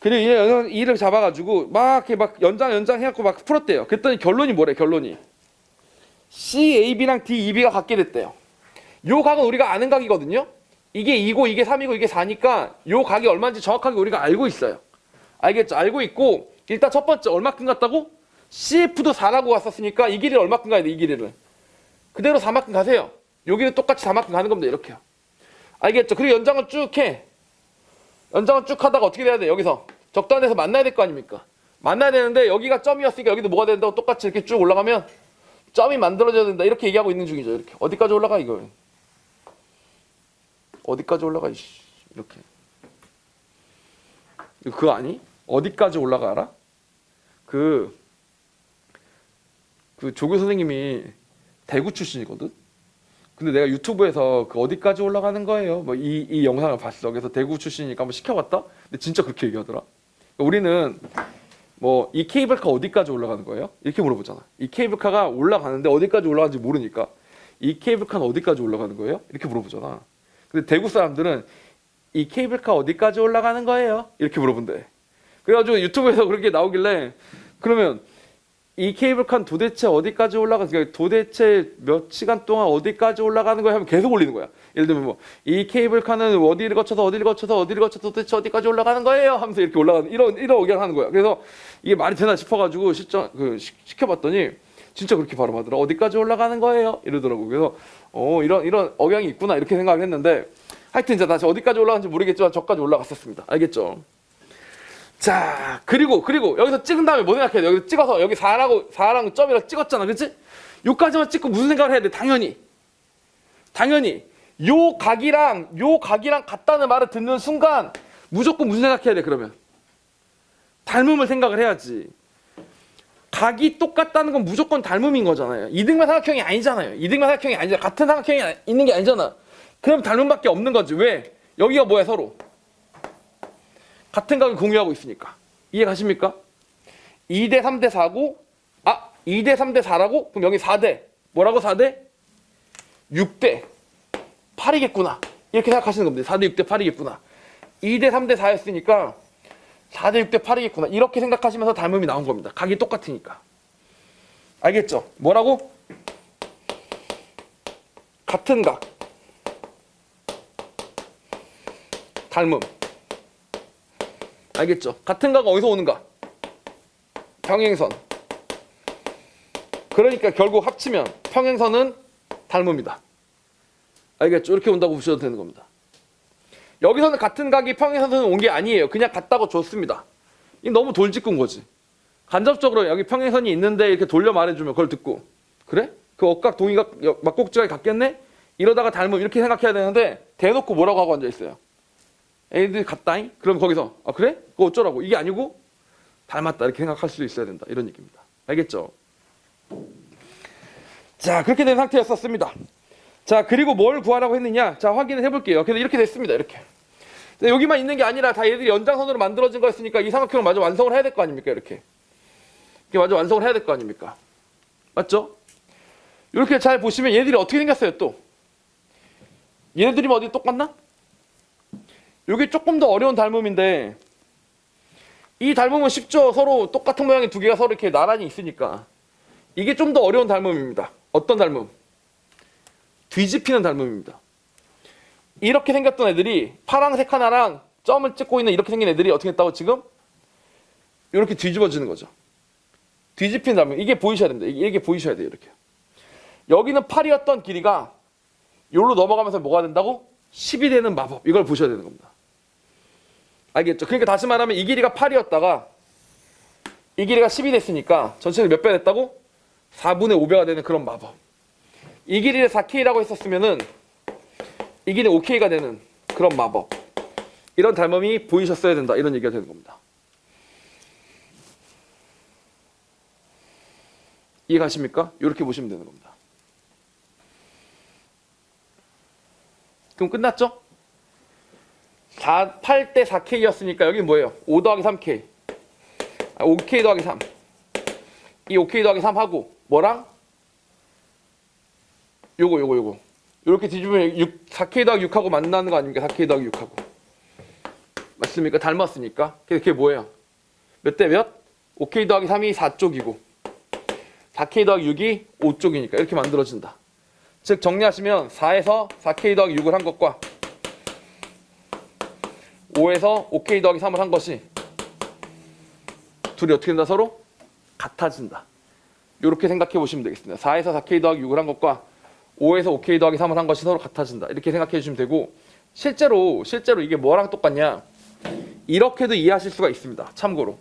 그리고 E를 잡아가지고 막 이렇게 막 연장 해갖고 막 풀었대요. 그랬더니 결론이 뭐래? 결론이 CAB랑 DEB가 같게 됐대요. 요 각은 우리가 아는 각이거든요. 이게 2고 이게 3이고 이게 4니까 요 각이 얼마인지 정확하게 우리가 알고 있어요. 알겠죠? 알고 있고 일단 첫 번째 얼마큼 같다고? CF도 4라고 갔었으니까 이 길이를 얼마큼 가야 돼? 이 길이를 그대로 4만큼 가세요. 여기는 똑같이 4만큼 가는 겁니다. 이렇게요. 알겠죠? 그리고 연장을 쭉 해. 연장을 쭉 하다가 어떻게 돼야 돼? 여기서 적단에서 만나야 될 거 아닙니까? 만나야 되는데 여기가 점이었으니까 여기도 뭐가 된다고 똑같이 이렇게 쭉 올라가면 점이 만들어져야 된다. 이렇게 얘기하고 있는 중이죠. 이렇게 어디까지 올라가 이거? 어디까지 올라가? 이렇게. 그거 아니? 어디까지 올라가 알아? 그 조교 선생님이 대구 출신이거든. 근데 내가 유튜브에서 그 어디까지 올라가는 거예요? 뭐 이 영상을 봤어. 그래서 대구 출신이니까 한번 시켜봤다. 근데 진짜 그렇게 얘기하더라. 우리는 뭐 이 케이블카 어디까지 올라가는 거예요? 이렇게 물어보잖아. 이 케이블카가 올라가는데 어디까지 올라가는지 모르니까 이 케이블카는 어디까지 올라가는 거예요? 이렇게 물어보잖아. 근데 대구 사람들은 이 케이블카 어디까지 올라가는 거예요? 이렇게 물어본대. 그래가지고 유튜브에서 그렇게 나오길래 그러면 이 케이블카는 도대체 어디까지 그러니까 도대체 몇 시간 동안 어디까지 올라가는 거야 하면 계속 올리는 거야. 예를 들면 뭐 이 케이블카는 어디를 거쳐서 도대체 어디까지 올라가는 거예요 하면서 이렇게 올라가는 이런 의견을 하는 거야. 그래서 이게 말이 되나 싶어가지고 시켜봤더니 진짜 그렇게 발음하더라. 어디까지 올라가는 거예요 이러더라고. 그래서 이런 억양이 있구나 이렇게 생각을 했는데 하여튼 이제 다시 어디까지 올라가는지 모르겠지만 저까지 올라갔었습니다. 알겠죠? 자, 그리고 여기서 찍은 다음에 뭐 생각해야 돼? 여기서 찍어서 여기 4랑 점이랑 찍었잖아. 그치? 요까지만 찍고 무슨 생각을 해야 돼? 당연히 요 각이랑 같다는 말을 듣는 순간 무조건 무슨 생각해야 돼? 그러면 닮음을 생각을 해야지. 각이 똑같다는 건 무조건 닮음인 거잖아요. 이등변 삼각형이 아니잖아요. 같은 삼각형이 있는 게 아니잖아. 그럼 닮음밖에 없는 거지. 왜? 여기가 뭐야 서로? 같은 각을 공유하고 있으니까. 이해 가십니까? 2대 3대 4고 2대 3대 4라고? 그럼 여기 4대 뭐라고 4대? 6대 8이겠구나. 이렇게 생각하시는 겁니다. 4대 6대 8이겠구나. 2대 3대 4였으니까 4대 6대 8이겠구나. 이렇게 생각하시면서 닮음이 나온 겁니다. 각이 똑같으니까. 알겠죠? 뭐라고? 같은 각 닮음. 알겠죠? 같은 각은 어디서 오는가? 평행선. 그러니까 결국 합치면 평행선은 닮음이다. 알겠죠? 이렇게 온다고 보셔도 되는 겁니다. 여기서는 같은 각이 평행선은 온 게 아니에요. 그냥 같다고 줬습니다. 이 너무 돌직구인 거지. 간접적으로 여기 평행선이 있는데 이렇게 돌려 말해주면 그걸 듣고 그래? 그 억각 동의각 막곡지각이 같겠네? 이러다가 닮음 이렇게 생각해야 되는데 대놓고 뭐라고 하고 앉아있어요. 애들 같다잉? 그럼 거기서 그래? 그거 어쩌라고? 이게 아니고 닮았다 이렇게 생각할 수도 있어야 된다 이런 얘기입니다. 알겠죠? 자, 그렇게 된 상태였었습니다. 자, 그리고 뭘 구하라고 했느냐? 자, 확인을 해볼게요. 그래서 이렇게 됐습니다. 이렇게. 여기만 있는 게 아니라 다 얘들이 연장선으로 만들어진 거였으니까 이 삼각형을 마저 완성을 해야 될 거 아닙니까? 이렇게 마저 완성을 해야 될 거 아닙니까? 맞죠? 이렇게 잘 보시면 얘들이 어떻게 생겼어요 또? 얘네들이 어디 똑같나? 이게 조금 더 어려운 닮음인데 이 닮음은 쉽죠. 서로 똑같은 모양의 두 개가 서로 이렇게 나란히 있으니까. 이게 좀 더 어려운 닮음입니다. 어떤 닮음? 뒤집히는 닮음입니다. 이렇게 생겼던 애들이 파란색 하나랑 점을 찍고 있는 이렇게 생긴 애들이 어떻게 했다고 지금? 이렇게 뒤집어지는 거죠. 뒤집히는 닮음. 이게 보이셔야 됩니다. 이게 보이셔야 돼요. 이렇게. 여기는 8이었던 길이가 요로 넘어가면서 뭐가 된다고? 10이 되는 마법. 이걸 보셔야 되는 겁니다. 알겠죠? 그러니까 다시 말하면 이 길이가 8이었다가 이 길이가 10이 됐으니까 전체적으로 몇 배 됐다고? 4분의 5배가 되는 그런 마법. 이 길이를 4K라고 했었으면은 이 길이 5K가 되는 그런 마법. 이런 닮음이 보이셨어야 된다. 이런 얘기가 되는 겁니다. 이해 가십니까? 이렇게 보시면 되는 겁니다. 그럼 끝났죠? 8대 4K였으니까 여기 뭐예요? 5 더하기 3K. 5K 더하기 3. 이 5K 더하기 3 하고 뭐랑? 요거. 이렇게 뒤집으면 4K 더하기 6하고 만나는 거 아닙니까? 4K 더하기 6하고. 맞습니까? 닮았으니까. 그게 뭐예요? 몇 대 몇? 5K 더하기 3이 4쪽이고 4K 더하기 6이 5쪽이니까 이렇게 만들어진다. 즉 정리하시면 4에서 4K 더하기 6을 한 것과 5에서 5K 더하기 3을 한 것이 둘이 어떻게 된다? 서로 같아진다. 이렇게 생각해 보시면 되겠습니다. 4에서 4K 더하기 6을 한 것과 5에서 5K 더하기 3을 한 것이 서로 같아진다. 이렇게 생각해 주시면 되고 실제로 이게 뭐랑 똑같냐? 이렇게도 이해하실 수가 있습니다. 참고로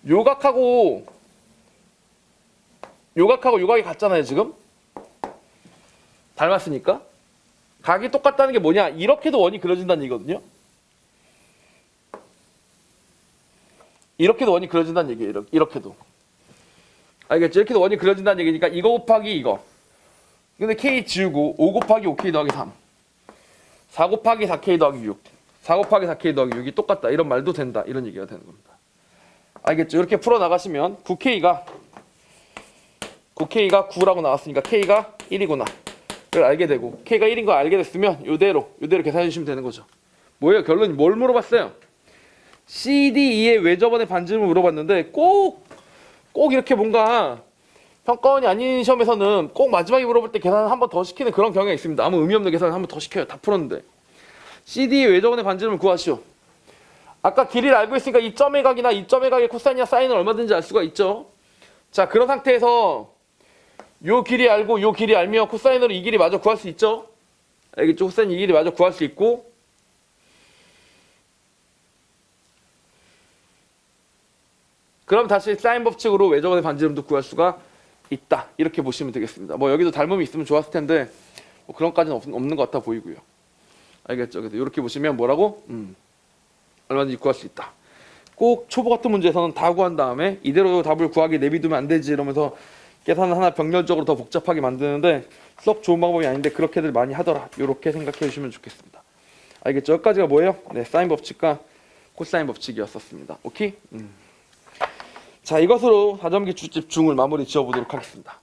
요각하고 요각이 같잖아요. 지금 닮았으니까 각이 똑같다는 게 뭐냐? 이렇게도 원이 그려진다는 얘기거든요. 이렇게도 원이 그려진다는 얘기예요. 이렇게도. 알겠죠? 이렇게도 원이 그려진다는 얘기니까 이거 곱하기 이거. 근데 K 지우고 5 곱하기 5K 더하기 3. 4 곱하기 4K 더하기 6. 4 곱하기 4K 더하기 6이 똑같다. 이런 말도 된다. 이런 얘기가 되는 겁니다. 알겠죠? 이렇게 풀어나가시면 9K가 9라고 나왔으니까 K가 1이구나. 그걸 알게 되고 K가 1인 거 알게 됐으면 이대로 계산해 주시면 되는 거죠. 뭐예요? 결론이 뭘 물어봤어요? CDE의 왜 저번에 반지름을 물어봤는데 꼭 이렇게 뭔가 평가원이 아닌 시험에서는 꼭 마지막에 물어볼 때 계산을 한 번 더 시키는 그런 경우가 있습니다. 아무 의미 없는 계산을 한 번 더 시켜요. 다 풀었는데. CD의 왜 저번에 반지름을 구하시오. 아까 길이를 알고 있으니까 이 점의 각이나 이 점의 각의 코사인이나 사인을 얼마든지 알 수가 있죠. 자, 그런 상태에서 요 길이 알고 요 길이 알면 코사인으로 이 길이 마저 구할 수 있죠. 알겠죠? 코사인 이 길이 마저 구할 수 있고 그럼 다시 사인 법칙으로 외접원의 반지름도 구할 수가 있다. 이렇게 보시면 되겠습니다. 뭐 여기도 닮음이 있으면 좋았을 텐데 뭐 그런까지는 없는 것 같아 보이고요. 알겠죠? 그래서 이렇게 보시면 뭐라고? 얼마든지 구할 수 있다. 꼭 초보 같은 문제에서는 다 구한 다음에 이대로 답을 구하기 내비두면 안 되지 이러면서 계산을 하나 병렬적으로 더 복잡하게 만드는데 썩 좋은 방법이 아닌데 그렇게들 많이 하더라. 이렇게 생각해 주시면 좋겠습니다. 알겠죠? 여기까지가 뭐예요? 네, 사인 법칙과 코사인 법칙이었었습니다. 오케이? 자, 이것으로 4점기 주집 중을 마무리 지어보도록 하겠습니다.